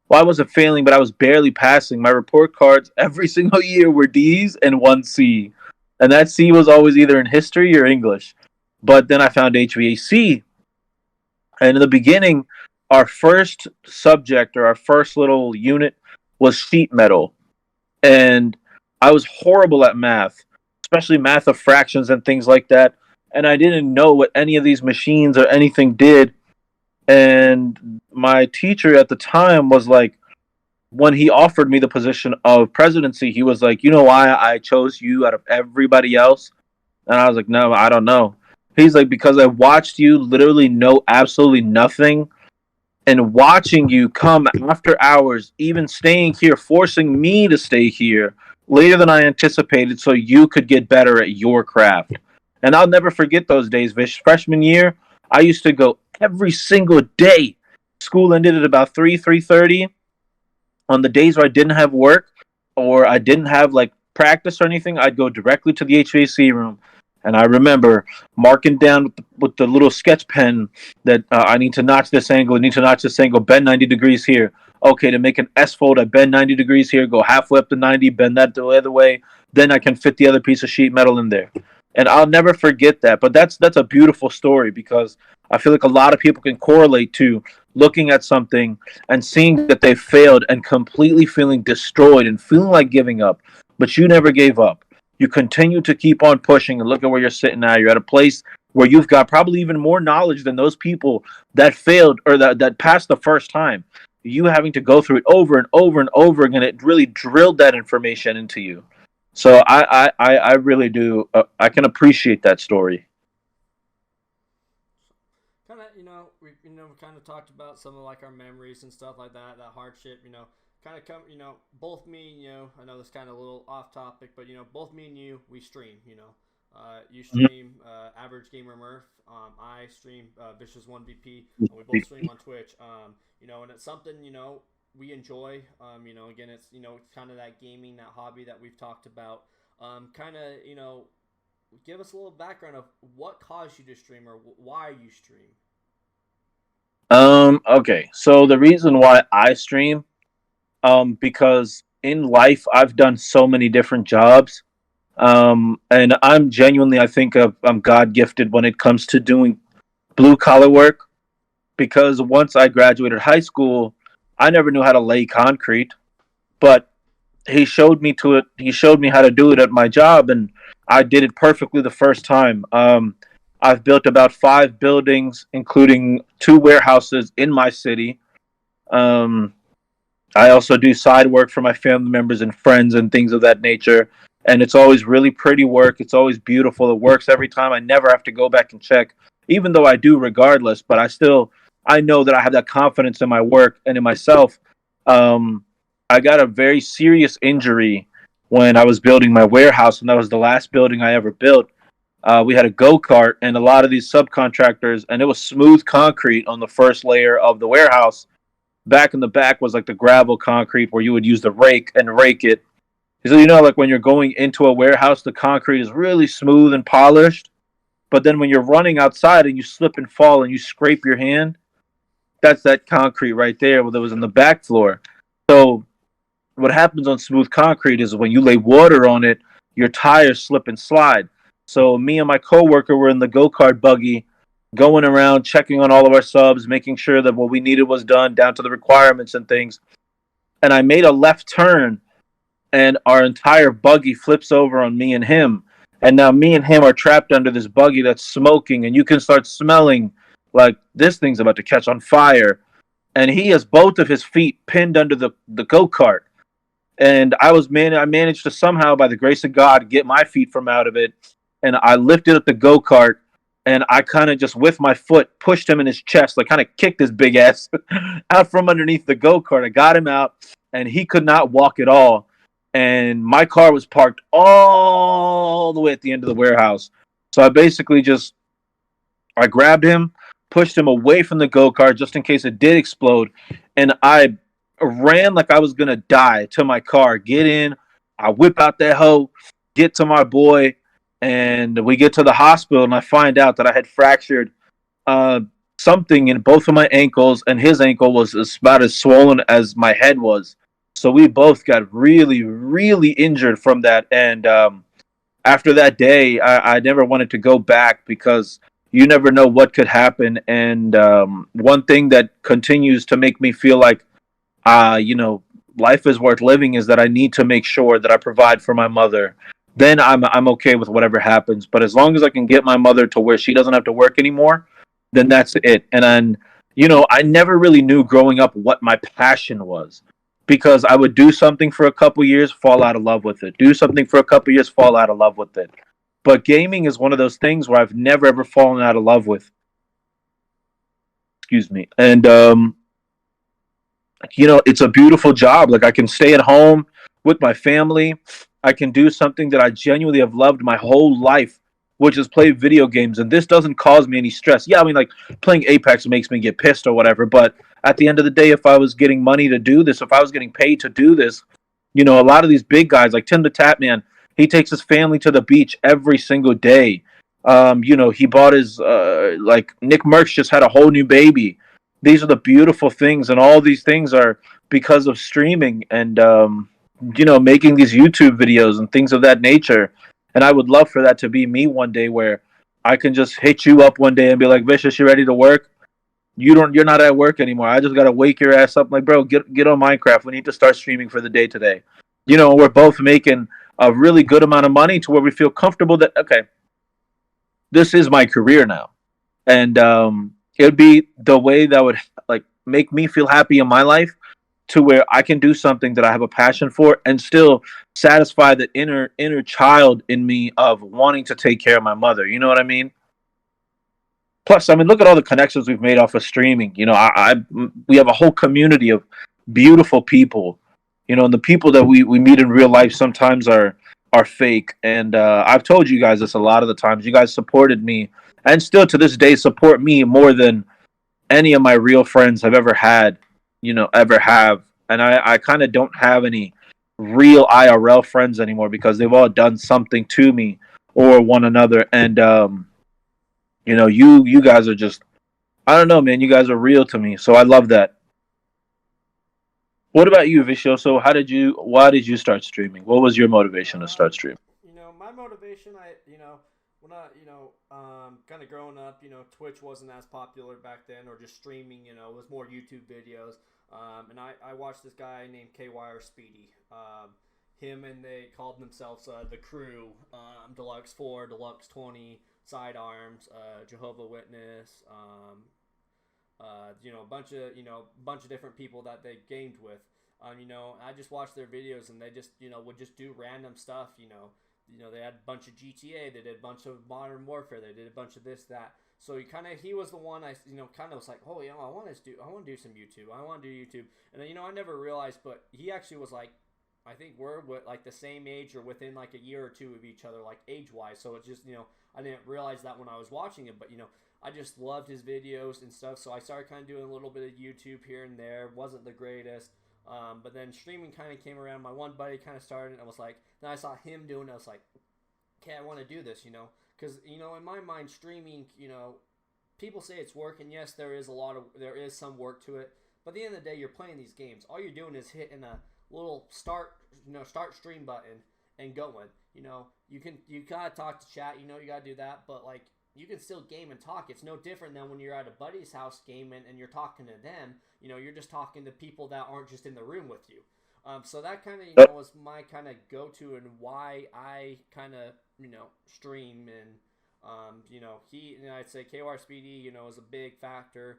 wasn't failing, but I was barely passing. My report cards every single year were D's and 1 C. And that C was always either in history or English. But then I found HVAC. And in the beginning, our first subject, or our first little unit, was sheet metal. And I was horrible at math, especially math of fractions and things like that. And I didn't know what any of these machines or anything did. And my teacher at the time was like, when he offered me the position of presidency, he was like, you know why I chose you out of everybody else? And I was like, no, I don't know. He's like, because I watched you literally know absolutely nothing, and watching you come after hours, even staying here, forcing me to stay here later than I anticipated so you could get better at your craft. And I'll never forget those days, Vish. Freshman year, I used to go every single day. School ended at about 3:30. On the days where I didn't have work or I didn't have like practice or anything, I'd go directly to the HVAC room. And I remember marking down with the little sketch pen that I need to notch this angle, I need to notch this angle, bend 90 degrees here. Okay, to make an S fold, I bend 90 degrees here, go halfway up to 90, bend that the other way. Then I can fit the other piece of sheet metal in there. And I'll never forget that. But that's a beautiful story because I feel like a lot of people can correlate to looking at something and seeing that they failed and completely feeling destroyed and feeling like giving up. But you never gave up. You continue to keep on pushing, and look at where you're sitting now. You're at a place where you've got probably even more knowledge than those people that failed or that passed the first time. You having to go through it over and over and over again, it really drilled that information into you. So I really do. I can appreciate that story. Kind of, we kind of talked about some of like our memories and stuff like that, that hardship, kind of come, both me, I know this kind of a little off topic, but both me and you, we stream, you stream Average Gamer Mirf, I stream Vicious 1VP, and we both stream on Twitch, and it's something, we enjoy, again, it's, kind of that gaming, that hobby that we've talked about, kind of, give us a little background of what caused you to stream or why you stream. Okay, so the reason why I stream, because in life I've done so many different jobs, and I'm genuinely, I think I'm God gifted when it comes to doing blue collar work, because once I graduated high school, I never knew how to lay concrete, but he showed me to it. He showed me how to do it at my job, and I did it perfectly the first time. I've built about 5 buildings, including 2 warehouses in my city. I also do side work for my family members and friends and things of that nature. And it's always really pretty work. It's always beautiful. It works every time. I never have to go back and check, even though I do regardless. But I know that I have that confidence in my work and in myself. I got a very serious injury when I was building my warehouse, and that was the last building I ever built. We had a go-kart and a lot of these subcontractors, and it was smooth concrete on the first layer of the warehouse. Back in the back was like the gravel concrete where you would use the rake and rake it. So, like when you're going into a warehouse, the concrete is really smooth and polished. But then when you're running outside and you slip and fall and you scrape your hand, that's that concrete right there that was on the back floor. So what happens on smooth concrete is when you lay water on it, your tires slip and slide. So me and my coworker were in the go-kart buggy, going around, checking on all of our subs, making sure that what we needed was done down to the requirements and things. And I made a left turn, and our entire buggy flips over on me and him. And now me and him are trapped under this buggy that's smoking, and you can start smelling like this thing's about to catch on fire. And he has both of his feet pinned under the go-kart. And I managed to somehow, by the grace of God, get my feet from out of it. And I lifted up the go-kart, and I kind of just, with my foot, pushed him in his chest, like kind of kicked his big ass out from underneath the go-kart. I got him out, and he could not walk at all. And my car was parked all the way at the end of the warehouse. So I basically I grabbed him, pushed him away from the go-kart just in case it did explode. And I ran like I was going to die to my car, get in, I whip out that hoe, get to my boy, and we get to the hospital, and I find out that I had fractured something in both of my ankles, and his ankle was about as swollen as my head was. So we both got really, really injured from that. And after that day, I never wanted to go back because you never know what could happen. And one thing that continues to make me feel like, life is worth living is that I need to make sure that I provide for my mother. Then I'm okay with whatever happens. But as long as I can get my mother to where she doesn't have to work anymore, then that's it. And then, I never really knew growing up what my passion was, because I would do something for a couple years, fall out of love with it. Do something for a couple years, fall out of love with it. But gaming is one of those things where I've never ever fallen out of love with. Excuse me. And it's a beautiful job. Like, I can stay at home with my family. I can do something that I genuinely have loved my whole life which is play video games, and this doesn't cause me any stress. Yeah, I mean, like playing Apex makes me get pissed or whatever, but at the end of the day, if I was getting money to do this, if I was getting paid to do this, a lot of these big guys like Tim the Tap Man, he takes his family to the beach every single day. He bought his like Nick Merckx just had a whole new baby. These are the beautiful things, and all these things are because of streaming and making these YouTube videos and things of that nature. And I would love for that to be me one day, where I can just hit you up one day and be like, Vicious, you ready to work? You're not at work anymore. I just gotta wake your ass up. I'm like, bro, get on Minecraft. We need to start streaming for the day today. We're both making a really good amount of money to where we feel comfortable that, okay, this is my career now. And it would be the way that would like make me feel happy in my life, to where I can do something that I have a passion for and still satisfy the inner child in me of wanting to take care of my mother. You know what I mean? Plus, I mean, look at all the connections we've made off of streaming. We have a whole community of beautiful people. And the people that we meet in real life sometimes are fake. And I've told you guys this a lot of the times. You guys supported me, and still to this day support me more than any of my real friends have ever had, ever have. And I kind of don't have any real IRL friends anymore, because they've all done something to me or one another. And you guys are just, I don't know, man. You guys are real to me, so I love that. What about you, Visho? So why did you start streaming? What was your motivation to start streaming? My motivation, when kind of growing up, Twitch wasn't as popular back then, or just streaming, it was more YouTube videos. And I watched this guy named KY or Speedy. Him and they called themselves the Crew, Deluxe 4, Deluxe 20, Sidearms, Jehovah Witness, a bunch of different people that they gamed with. I just watched their videos, and they just, would just do random stuff. They had a bunch of GTA, they did a bunch of Modern Warfare, they did a bunch of this, that. So he was the one I, kind of was like, oh, I want to do some YouTube. I want to do YouTube. And then, I never realized, but he actually was like, I think we're like the same age, or within like a year or two of each other, like age-wise. So it's just, I didn't realize that when I was watching it, but, I just loved his videos and stuff. So I started kind of doing a little bit of YouTube here and there. Wasn't the greatest. But then streaming kind of came around. My one buddy kind of started, and I was like, then I saw him doing it. I was like, okay, I want to do this, because, in my mind, streaming, people say it's work, and yes, there is some work to it. But at the end of the day, you're playing these games. All you're doing is hitting a little start stream button and going. You gotta talk to chat. You gotta do that. But like, you can still game and talk. It's no different than when you're at a buddy's house gaming and you're talking to them. You're just talking to people that aren't just in the room with you. So that kind of, was my kind of go-to, and why I kind of, stream. And, I'd say KY Speedy, is a big factor.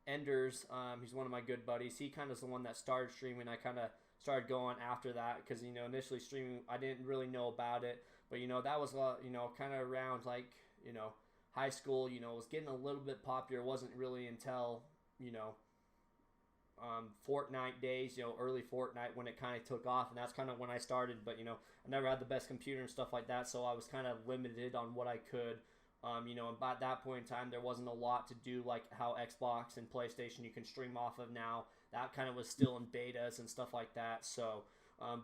Enders, he's one of my good buddies. He kind of is the one that started streaming. I kind of started going after that, because, initially streaming, I didn't really know about it. But, that was, kind of around, like, high school, it was getting a little bit popular. It wasn't really until, Fortnite days, early Fortnite, when it kind of took off. And that's kind of when I started. But, I never had the best computer and stuff like that, so I was kind of limited on what I could. And by that point in time, there wasn't a lot to do, like how Xbox and PlayStation you can stream off of now. That kind of was still in betas and stuff like that. So,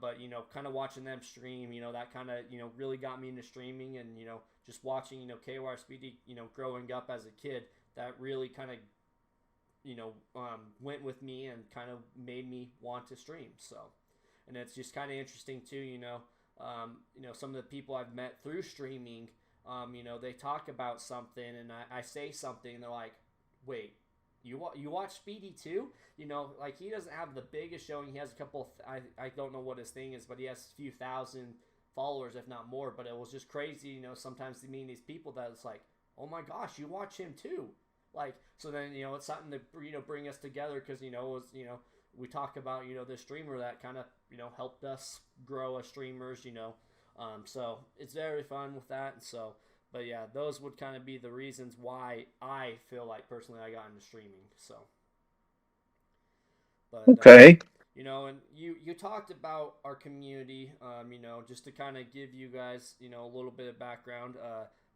but, kind of watching them stream, that kind of, really got me into streaming. And, just watching, KY Speedy, growing up as a kid, that really kind of, went with me and kind of made me want to stream. So, and it's just kind of interesting too, some of the people I've met through streaming, they talk about something, and I say something, and they're like, wait, you watch Speedy too? Like, he doesn't have the biggest showing. He has a couple, I don't know what his thing is, but he has a few thousand followers, if not more. But it was just crazy, sometimes to meet these people that it's like, oh my gosh, you watch him too. Like, so then, it's something to, bring us together, because, it was, we talk about, this streamer that kind of, helped us grow as streamers, so it's very fun with that. And so, but yeah, those would kind of be the reasons why I feel like personally I got into streaming. So, but Okay. And you talked about our community, just to kind of give you guys, a little bit of background.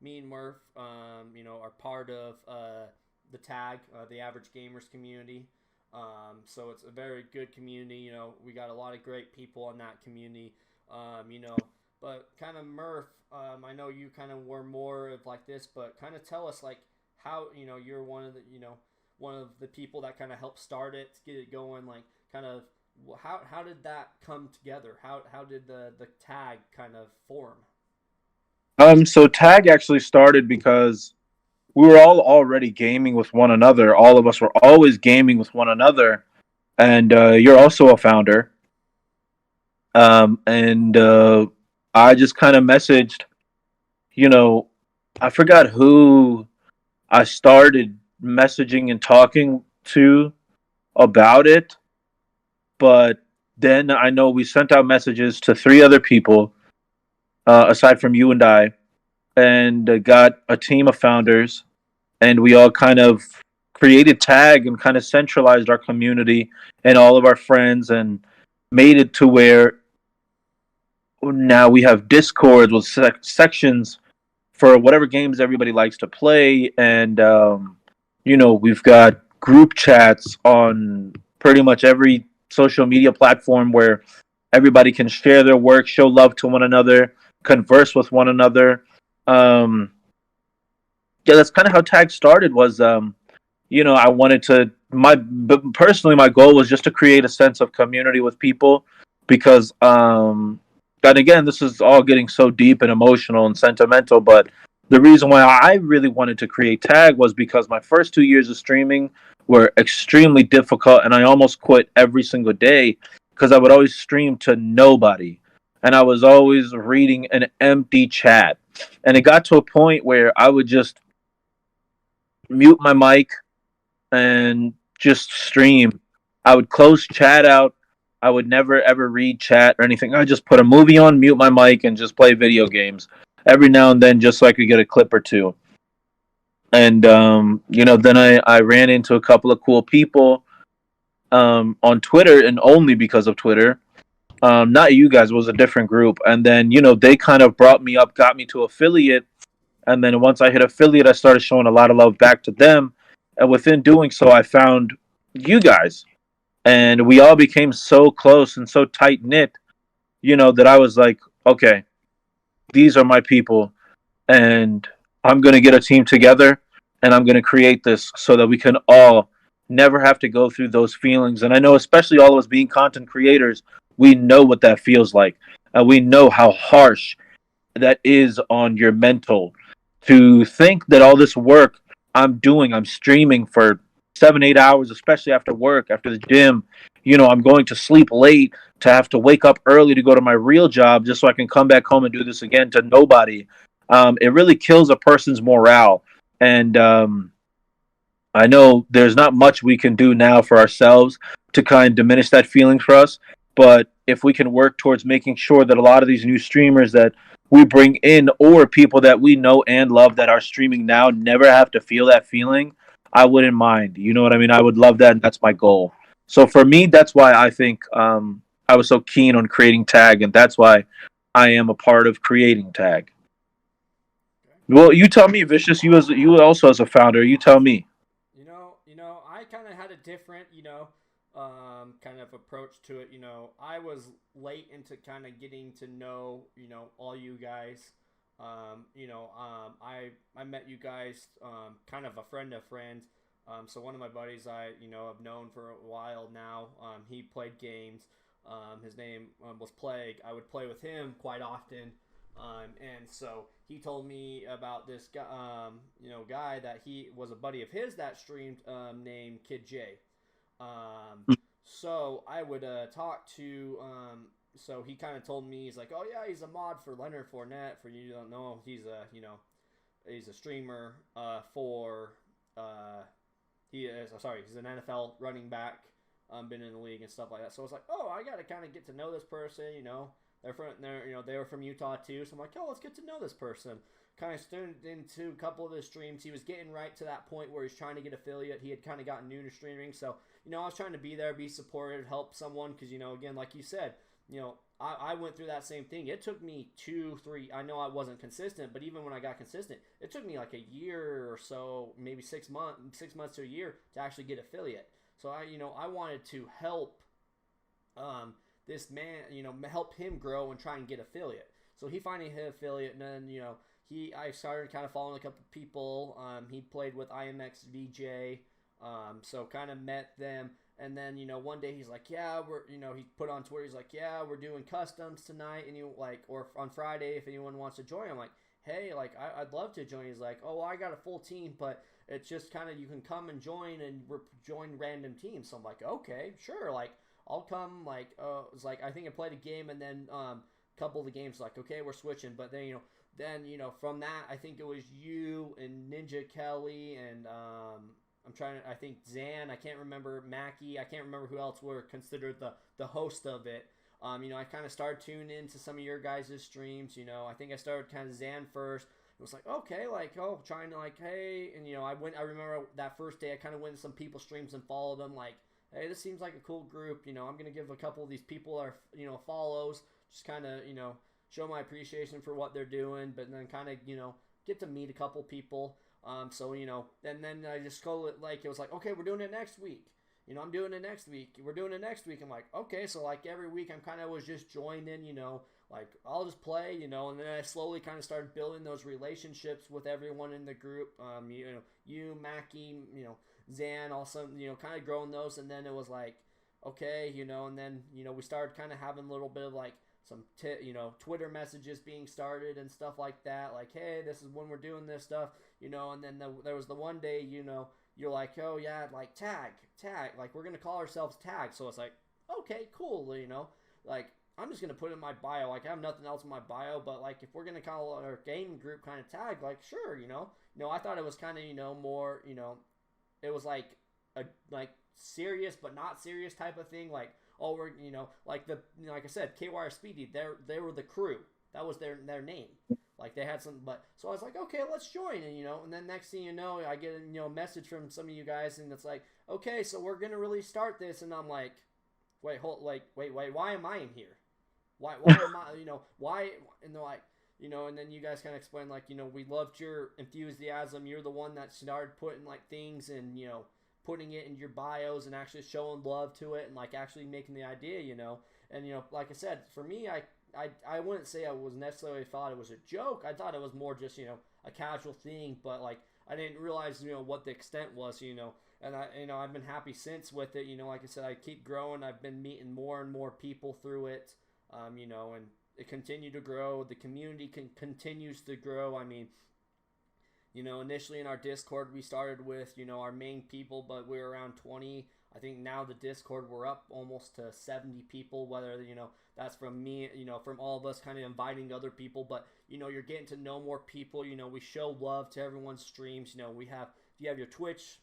Me and Murph, are part of the tag, the average gamers community. So it's a very good community. We got a lot of great people in that community. But kind of Murph, I know you kind of were more of like this, but kind of tell us like how, you're one of the people that kind of helped start it, get it going, like kind of how did that come together? How did the tag kind of form? So tag actually started because we were all already gaming with one another. All of us were always gaming with one another, and you're also a founder. And I just kind of messaged, you know, I forgot who I started messaging and talking to about it, but then I know we sent out messages to three other people, aside from you and I, and got a team of founders, and we all kind of created tag and kind of centralized our community and all of our friends and made it to where now we have discord with sections for whatever games everybody likes to play, and we've got group chats on pretty much every social media platform where everybody can share their work, show love to one another, converse with one another. um, yeah, that's kind of how tag started. Was I wanted to personally, my goal was just to create a sense of community with people, because and again, this is all getting so deep and emotional and sentimental, but the reason why I really wanted to create tag was because my first 2 years of streaming were extremely difficult, and I almost quit every single day because I would always stream to nobody, and I was always reading an empty chat, and it got to a point where I would just mute my mic and just stream. I would close chat out. I would never ever read chat or anything. I just put a movie on, mute my mic, and just play video games every now and then, just so I could get a clip or two. And then I ran into a couple of cool people on Twitter, and only because of Twitter. Not you guys, it was a different group. And then they kind of brought me up, got me to affiliate, and then once I hit affiliate, I started showing a lot of love back to them. And within doing so, I found you guys. And we all became so close and so tight knit, that I was like, okay, these are my people. And I'm going to get a team together, and I'm going to create this so that we can all never have to go through those feelings. And I know, especially all of us being content creators, we know what that feels like. And we know how harsh that is on your mental, to think that all this work I'm streaming for 7, 8 hours, especially after work, after the gym. I'm going to sleep late, to have to wake up early to go to my real job just so I can come back home and do this again to nobody. It really kills a person's morale. And I know there's not much we can do now for ourselves to kind of diminish that feeling for us. But if we can work towards making sure that a lot of these new streamers that we bring in, or people that we know and love that are streaming now, never have to feel that feeling, I wouldn't mind. You know what I mean? I would love that, and that's my goal. So for me, that's why I think I was so keen on creating Tag, and that's why I am a part of creating Tag. Well, you tell me, Vicious. You also as a founder. You tell me. I kind of had a different, kind of approach to it. I was late into kind of getting to know, all you guys. I met you guys, kind of a friend of friends. So one of my buddies have known for a while now. He played games. His name was Plague. I would play with him quite often. And so he told me about this guy, guy that he was a buddy of his that streamed, named Kid J. So I would talk to. So he kind of told me, he's like, oh yeah, he's a mod for Leonard Fournette. For you who don't know, he's a streamer for. He's an NFL running back. Been in the league and stuff like that. So I was like, oh, I got to kind of get to know this person. They were from Utah too. So I'm like, oh, let's get to know this person. Kind of started into a couple of his streams. He was getting right to that point where he's trying to get affiliate. He had kind of gotten new to streaming, so I was trying to be there, be supportive, help someone, because, again, like you said, I went through that same thing. It took me 2-3. I know I wasn't consistent, but even when I got consistent, it took me like a year or so, maybe 6 months to a year to actually get affiliate. So I wanted to help this man, help him grow and try and get affiliate. So he finally hit affiliate, and then I started kind of following a couple people. He played with IMX VJ, so kind of met them. And then, one day he's like, yeah, he put on Twitter, he's like, yeah, we're doing customs tonight, and or on Friday, if anyone wants to join. I'm like, hey, like, I'd love to join. He's like, oh, well, I got a full team, but it's just kind of, you can come and join, and we're join random teams. So I'm like, okay, sure, like, I'll come. Like, it's like, I think I played a game, and then a couple of the games, like, okay, we're switching. But then, from that, I think it was you and Ninja Kelly and I think Zan, I can't remember, Mackie, I can't remember who else were considered the host of it. I kind of started tuning into some of your guys' streams. I think I started kind of Zan first. It was like, okay, like, oh, trying to, like, hey, and, I remember that first day I kind of went to some people's streams and followed them, like, hey, this seems like a cool group. I'm going to give a couple of these people our, follows, just kind of, show my appreciation for what they're doing, but then kind of, get to meet a couple people. So, and then I just go, like, it was like, okay, we're doing it next week. I'm doing it next week. We're doing it next week. I'm like, okay, so, like, every week I'm kind of was just joining, like, I'll just play, and then I slowly kind of started building those relationships with everyone in the group. You, Mackie, Zan, also, kind of growing those, and then it was like, okay, and then, we started kind of having a little bit of, like, some Twitter messages being started and stuff like that, like, hey, this is when we're doing this stuff, and then there was the one day, you're like, oh yeah, like, tag, like, we're gonna call ourselves Tag. So it's like, okay, cool, like, I'm just gonna put in my bio, like, I have nothing else in my bio, but, like, if we're gonna call our gaming group kind of Tag, like, sure, I thought it was kind of, more, it was like a, like, serious but not serious type of thing, like, oh, we're, like I said, KY Speedy, they were the crew. That was their name. Like, they had some, but, so I was like, okay, let's join. And, then next thing you know, I get a, message from some of you guys, and it's like, okay, so we're going to really start this. And I'm like, wait, why am I in here? Why am I, why? And they're like, and then you guys kind of explain, like, we loved your enthusiasm. You're the one that started putting, like, things and, putting it in your bios and actually showing love to it and, like, actually making the idea, and, like I said, for me, I wouldn't say I was necessarily thought it was a joke. I thought it was more just, a casual thing, but, like, I didn't realize, what the extent was, and I've been happy since with it, like I said, I keep growing. I've been meeting more and more people through it, and it continued to grow. The community continues to grow. I mean, initially in our Discord, we started with, our main people, but we were around 20. I think now the Discord, we're up almost to 70 people, whether, that's from me, from all of us kind of inviting other people, but, you're getting to know more people. We show love to everyone's streams. If you have your Twitch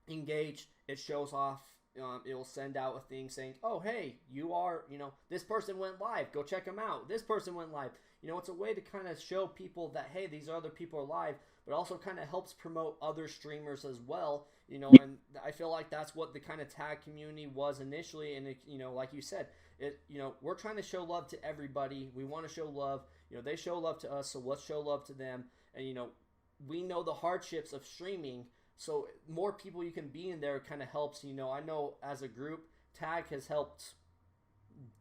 engaged, it shows off. It will send out a thing saying, oh, hey, you are, this person went live. Go check them out. This person went live. It's a way to kind of show people that, hey, these other people are live, but also kind of helps promote other streamers as well, and I feel like that's what the kind of tag community was initially, and it, like you said, it, we're trying to show love to everybody. We want to show love, they show love to us, so let's show love to them, and, we know the hardships of streaming, so more people you can be in there kind of helps, I know as a group, tag has helped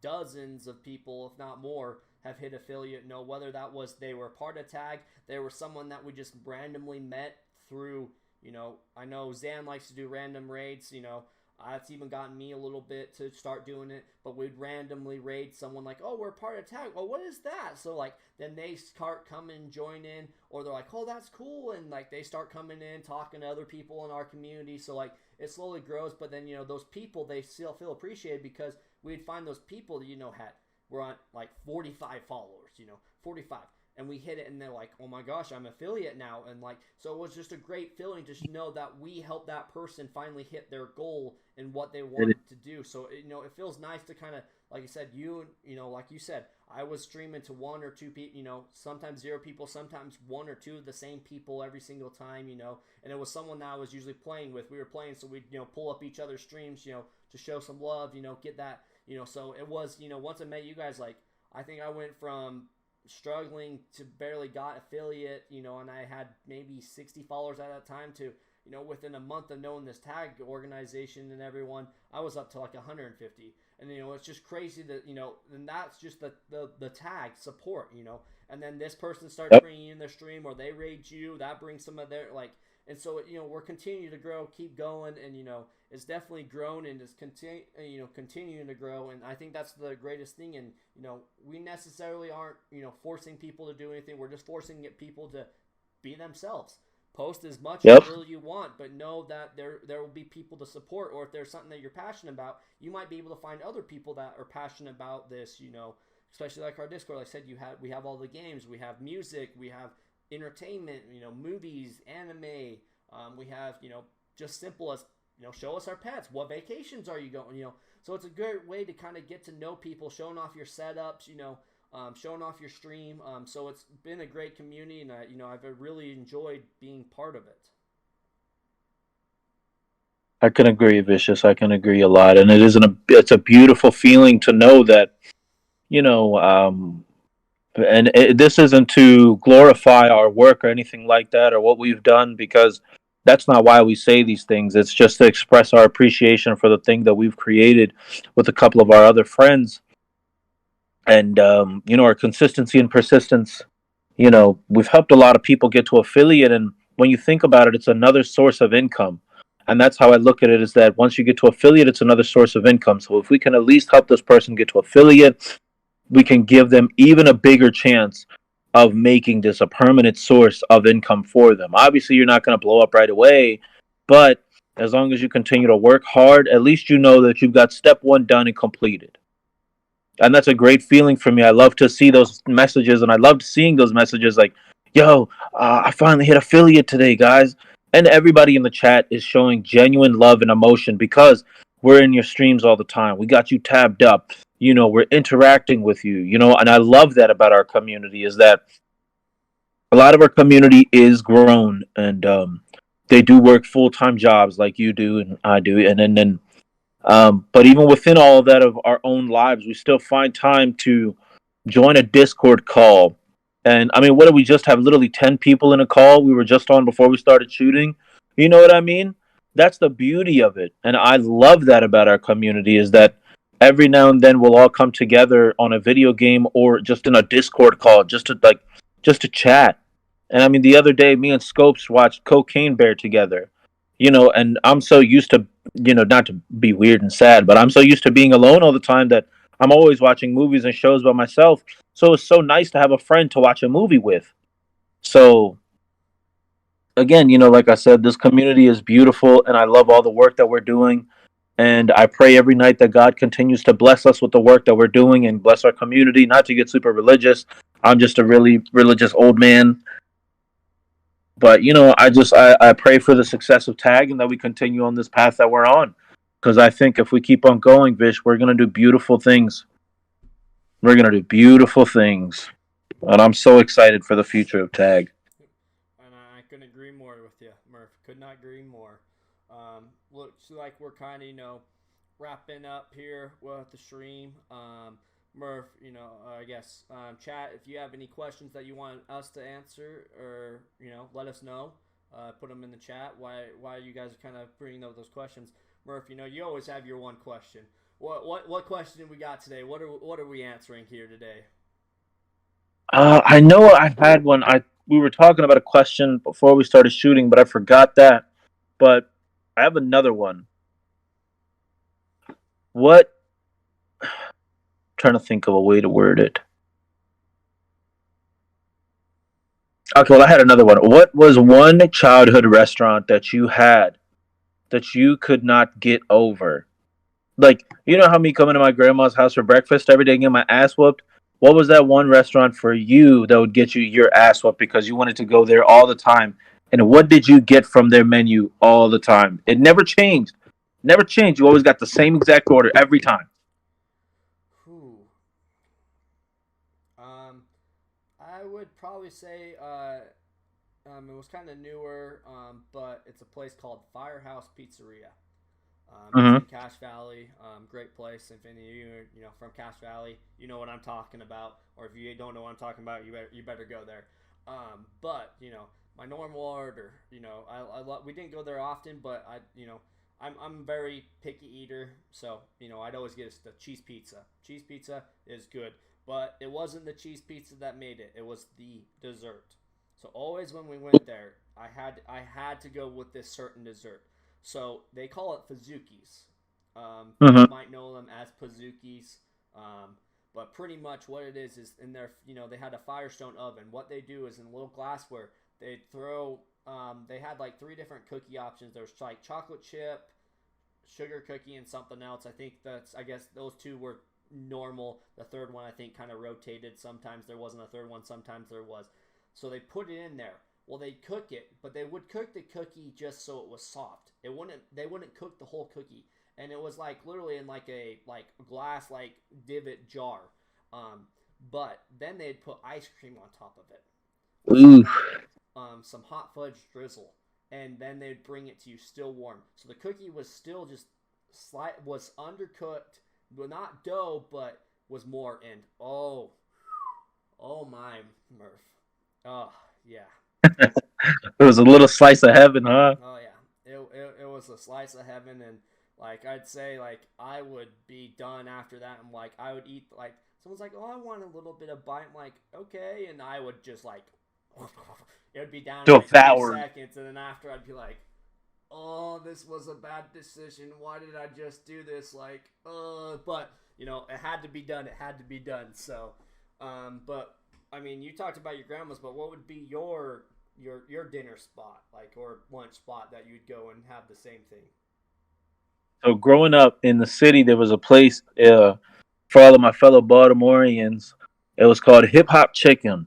dozens of people, if not more, have hit affiliate, whether that was they were part of tag, they were someone that we just randomly met through, I know Zan likes to do random raids, that's even gotten me a little bit to start doing it, but we'd randomly raid someone like, oh, we're part of tag, well, what is that? So, like, then they start coming, join in, or they're like, oh, that's cool, and, like, they start coming in, talking to other people in our community, so, like, it slowly grows, but then, those people, they still feel appreciated because we'd find those people that, we're on, like, 45 followers, 45. And we hit it, and they're like, oh my gosh, I'm affiliate now. And, like, so it was just a great feeling to know that we helped that person finally hit their goal and what they wanted to do. So, it feels nice to kind of like I said, like you said, I was streaming to one or two people, sometimes 0 people, sometimes 1 or 2 of the same people every single time, and it was someone that I was usually playing with. We were playing, so we'd, pull up each other's streams, to show some love, get that, so it was, once I met you guys, like, I think I went from struggling to barely got affiliate, and I had maybe 60 followers at that time to, within a month of knowing this tag organization and everyone, I was up to like 150. And, it's just crazy that, and that's just the tag support, and then this person starts bringing you in their stream or they raid you, that brings some of their, like, and so, we're continuing to grow, keep going, and, it's definitely grown and is continuing to grow, and I think that's the greatest thing, and, we necessarily aren't, forcing people to do anything, we're just forcing people to be themselves. Post as much as really you want, but know that there will be people to support, or if there's something that you're passionate about, you might be able to find other people that are passionate about this, especially like our Discord. Like I said, we have all the games, we have music, we have entertainment, movies, anime, we have, just simple as, show us our pets, what vacations are you going, so it's a good way to kind of get to know people, showing off your setups, showing off your stream. So it's been a great community, and I've really enjoyed being part of it. I can agree, Vicious. I can agree a lot, and it's a beautiful feeling to know that, this isn't to glorify our work or anything like that or what we've done, because that's not why we say these things. It's just to express our appreciation for the thing that we've created with a couple of our other friends. And, our consistency and persistence, we've helped a lot of people get to affiliate. And when you think about it, it's another source of income. And that's how I look at it, is that once you get to affiliate, it's another source of income. So if we can at least help this person get to affiliate, we can give them even a bigger chance of making this a permanent source of income for them. Obviously, you're not going to blow up right away, but as long as you continue to work hard, at least you know that you've got step 1 done and completed. And that's a great feeling for me. I love to see those messages, and I loved seeing those messages like, yo, I finally hit affiliate today, guys. And everybody in the chat is showing genuine love and emotion because we're in your streams all the time. We got you tabbed up. We're interacting with you, and I love that about our community, is that a lot of our community is grown, and they do work full-time jobs like you do and I do. And then but even within all of that of our own lives, we still find time to join a Discord call. And I mean, what did we just have? Literally 10 people in a call we were just on before we started shooting. You know what I mean? That's the beauty of it. And I love that about our community, is that every now and then we'll all come together on a video game or just in a Discord call, just to chat. And I mean, the other day, me and Scopes watched Cocaine Bear together, and I'm so used to, not to be weird and sad, but I'm so used to being alone all the time that I'm always watching movies and shows by myself. So it's so nice to have a friend to watch a movie with. So again, like I said, this community is beautiful, and I love all the work that we're doing. And I pray every night that God continues to bless us with the work that we're doing and bless our community. Not to get super religious. I'm just a really religious old man. But, I pray for the success of Tag and that we continue on this path that we're on. Because I think if we keep on going, Vish, we're going to do beautiful things. We're going to do beautiful things. And I'm so excited for the future of Tag. And I couldn't agree more with you, Murph. Could not agree more. Looks like we're kind of, wrapping up here with the stream. Murph, I guess, chat, if you have any questions that you want us to answer or, let us know. Put them in the chat. Why you guys are kind of bringing up those questions. Murph, you always have your one question. What question we got today? What are we answering here today? I know I had one. We were talking about a question before we started shooting, but I forgot that. But I have another one. Trying to think of a way to word it. Okay, well, I had another one. What was one childhood restaurant that you had that you could not get over? Like, how me coming to my grandma's house for breakfast every day and getting my ass whooped? What was that one restaurant for you that would get you your ass whooped because you wanted to go there all the time? And what did you get from their menu all the time? It never changed. Never changed. You always got the same exact order every time. I would probably say it was kind of newer, but it's a place called Firehouse Pizzeria. It's Hmm. in Cache Valley. Great place. If any of you are, from Cache Valley, you know what I'm talking about. Or if you don't know what I'm talking about, you better go there. But my normal order. We didn't go there often, but I'm a very picky eater, so I'd always get the cheese pizza. Cheese pizza is good, but it wasn't the cheese pizza that made it. It was the dessert. So always when we went there, I had to go with this certain dessert. So they call it Fazukis. You Hmm. might know them as Pazukis. But pretty much what it is in their, they had a Firestone oven. What they do is in little glassware, they throw, they had like three different cookie options. There's like chocolate chip, sugar cookie, and something else. I guess those two were normal. The third one I think kind of rotated. Sometimes there wasn't a third one, sometimes there was. So they put it in there. Well, they'd cook it, but they would cook the cookie just so it was soft. They wouldn't cook the whole cookie, and it was like literally in like a glass like divot jar. Um, but then they'd put ice cream on top of it with Ooh. some hot fudge drizzle, and then they'd bring it to you still warm. So the cookie was still just was undercooked, but not dough, but was more. And oh my Murph, oh yeah, It was a little slice of heaven, huh? oh yeah, it was a slice of heaven. And like I'd say, like I would be done after that, and like I would eat, like someone's like, oh, I want a little bit of bite. I'm like, okay, and I would just like it would be down in like three Devoured. seconds, and then after I'd be like, oh, this was a bad decision. Why did I just do this? Like, but it had to be done. It had to be done. So, but I mean, you talked about your grandma's, but what would be your dinner spot, like, or lunch spot that you'd go and have the same thing? So growing up in the city, there was a place for all of my fellow Baltimoreans. It was called Hip Hop Chicken.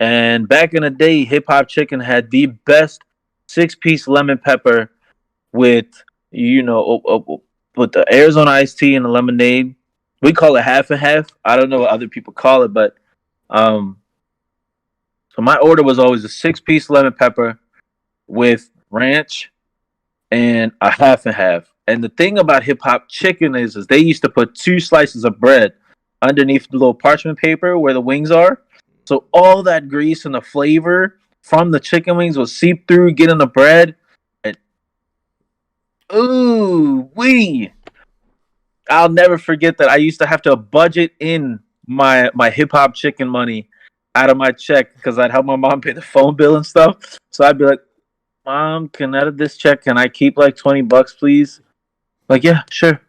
And back in the day, Hip Hop Chicken had the best six-piece lemon pepper with with the Arizona iced tea and the lemonade. We call it half and half. I don't know what other people call it, but um, so my order was always a six-piece lemon pepper with ranch and a half and half. And the thing about Hip Hop Chicken is they used to put two slices of bread underneath the little parchment paper where the wings are. So all that grease and the flavor from the chicken wings would seep through, get in the bread, and ooh wee! I'll never forget that I used to have to budget in my Hip Hop Chicken money out of my check because I'd help my mom pay the phone bill and stuff. So I'd be like, "Mom, can out of this check, can I keep like $20, please?" Like, yeah, sure.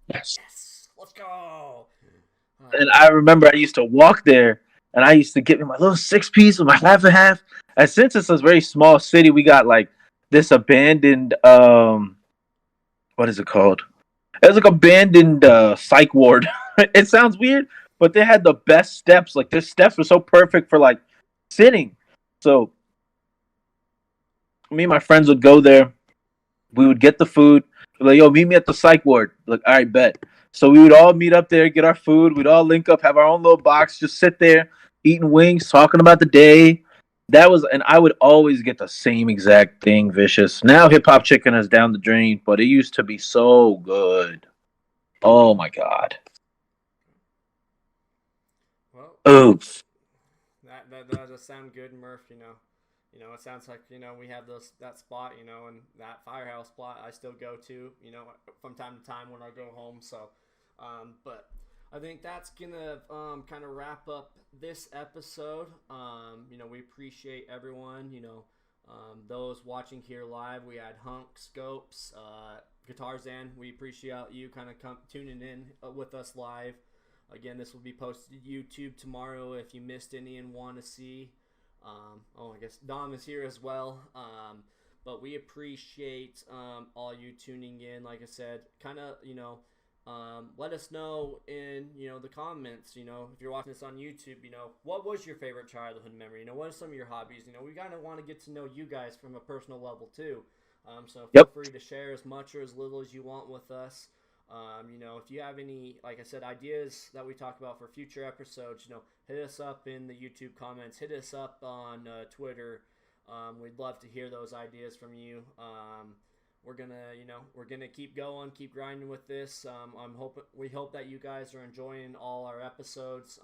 Yes. Yes, let's go. And I remember I used to walk there and I used to get me my little six piece with my half and half. And since it's a very small city, we got like this abandoned what is it called? It's like abandoned psych ward. It sounds weird, but they had the best steps. Like their steps were so perfect for like sitting. So me and my friends would go there. We would get the food. Like, yo, meet me at the psych ward. Like, all right, bet. So we would all meet up there, get our food. We'd all link up, have our own little box, just sit there eating wings, talking about the day. That was, and I would always get the same exact thing, Vicious. Now Hip Hop Chicken is down the drain, but it used to be so good. Oh my god. Well, Oof. that does sound good, Murph. It sounds like we have that spot, and that firehouse spot I still go to, from time to time when I go home. So, but I think that's gonna kind of wrap up this episode. We appreciate everyone. Those watching here live. We had Hunk, Scopes, Guitar Zan. We appreciate you kind of tuning in with us live. Again, this will be posted to YouTube tomorrow if you missed any and want to see. I guess Dom is here as well. But we appreciate all you tuning in. Like I said, kind of, let us know in, the comments, if you're watching this on YouTube, what was your favorite childhood memory? What are some of your hobbies? We kind of want to get to know you guys from a personal level too. So feel Yep. free to share as much or as little as you want with us. If you have any, like I said, ideas that we talk about for future episodes, hit us up in the YouTube comments. Hit us up on Twitter. We'd love to hear those ideas from you. We're gonna keep going, keep grinding with this. We hope that you guys are enjoying all our episodes.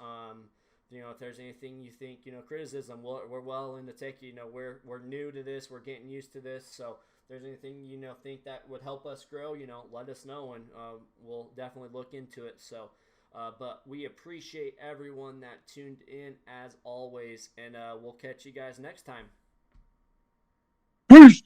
If there's anything you think, criticism, we're willing to take. We're new to this, we're getting used to this. So if there's anything think that would help us grow, let us know, and we'll definitely look into it. So, but we appreciate everyone that tuned in as always, and we'll catch you guys next time. Peace.